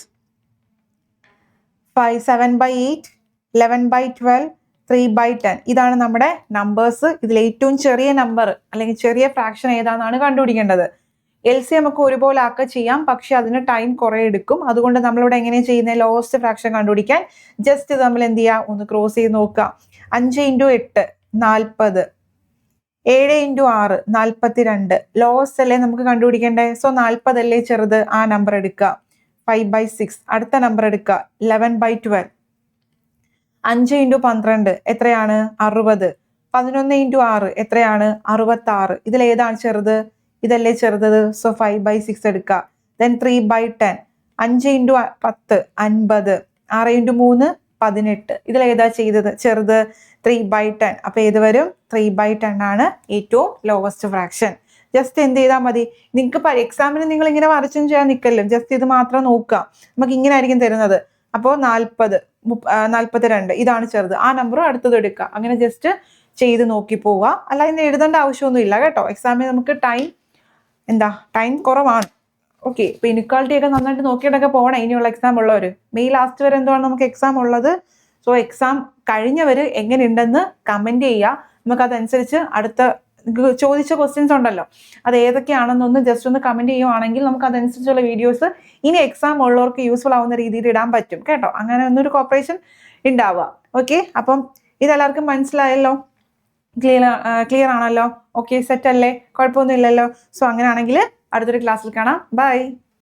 7/8, 11/12, 3/10. ഇതാണ് നമ്മുടെ നമ്പേഴ്സ്. ഇതിൽ ഏറ്റവും ചെറിയ നമ്പർ അല്ലെങ്കിൽ ചെറിയ ഫ്രാക്ഷൻ ഏതാണെന്നാണ് കണ്ടുപിടിക്കേണ്ടത്. LCM ഒക്കെ ഒരുപോലെ ആക്കുക ചെയ്യാം, പക്ഷെ അതിന് ടൈം കുറെ എടുക്കും. അതുകൊണ്ട് നമ്മളിവിടെ എങ്ങനെയാണ് ചെയ്യുന്നത്? ലോവസ്റ്റ് ഫ്രാക്ഷൻ കണ്ടുപിടിക്കാൻ ജസ്റ്റ് ഇത് നമ്മൾ എന്ത് ചെയ്യുക? ഒന്ന് ക്രോസ് ചെയ്ത് നോക്കുക. 5 × 8 40, 7 × 6 42. ലോവസ്റ്റ് അല്ലേ നമുക്ക് കണ്ടുപിടിക്കേണ്ടേ? സോ 40 അല്ലേ ചെറുത്? ആ നമ്പർ എടുക്കുക. 5/6. അടുത്ത നമ്പർ എടുക്കുക. 11/12. 5 × 12 എത്രയാണ്? 60. 11 × 6 എത്രയാണ്? 66. ഇതിൽ ഏതാണ് ചെറുത്? ഇതല്ലേ ചെറുത്? സോ 5/6 എടുക്കുക. ദെൻ 3/10. 5 × 10 50. 6 × 3 18. ഇതിൽ ഏതാ ചെയ്തത് ചെറുത്? 3/10. അപ്പൊ ഏത് വരും? 3/10 ആണ് ഏറ്റവും ലോവസ്റ്റ് ഫ്രാക്ഷൻ. ജസ്റ്റ് എന്ത് ചെയ്താൽ മതി? നിങ്ങൾക്ക് എക്സാമിന് നിങ്ങൾ ഇങ്ങനെ വരച്ചും ചെയ്യാൻ നിൽക്കല്ലോ, ജസ്റ്റ് ഇത് മാത്രം നോക്കുക. നമുക്ക് ഇങ്ങനെ ആയിരിക്കും തരുന്നത്. അപ്പോൾ 40, 42 ഇതാണ് ചെറുത്. ആ നമ്പറും അടുത്തത് എടുക്കുക. അങ്ങനെ ജസ്റ്റ് ചെയ്ത് നോക്കി പോവുക. അല്ല ഇന്ന് എഴുതേണ്ട ആവശ്യമൊന്നും ഇല്ല കേട്ടോ. എക്സാമിന് നമുക്ക് ടൈം കുറവാണ്. ഓക്കെ, ഇപ്പൊ ഇനിക്വാളിറ്റി ഒക്കെ നന്നായിട്ട് നോക്കിയിട്ടൊക്കെ പോകണം ഇനിയുള്ള എക്സാം ഉള്ളവർ. മെയ് ലാസ്റ്റ് വരെ എന്താണ് നമുക്ക് എക്സാം ഉള്ളത്. സോ എക്സാം കഴിഞ്ഞവർ എങ്ങനെയുണ്ടെന്ന് കമന്റ് ചെയ്യുക. നമുക്കതനുസരിച്ച് അടുത്ത ചോദിച്ച ക്വസ്റ്റ്യൻസ് ഉണ്ടല്ലോ, അത് ഏതൊക്കെയാണെന്നൊന്ന് ജസ്റ്റ് ഒന്ന് കമന്റ് ചെയ്യുവാണെങ്കിൽ നമുക്ക് അതനുസരിച്ചുള്ള വീഡിയോസ് ഇനി എക്സാം ഉള്ളവർക്ക് യൂസ്ഫുൾ ആവുന്ന രീതിയിൽ ഇടാൻ പറ്റും കേട്ടോ. അങ്ങനെ ഒന്നൊരു കോപ്പറേഷൻ ഉണ്ടാവുക. ഓക്കെ, അപ്പം ഇതെല്ലാവർക്കും മനസ്സിലായല്ലോ? ക്ലിയർ ആണല്ലോ? ഓക്കെ, സെറ്റ് അല്ലേ? കുഴപ്പമൊന്നും ഇല്ലല്ലോ? സോ അങ്ങനെയാണെങ്കിൽ അടുത്തൊരു ക്ലാസ്സിൽ കാണാം. ബൈ.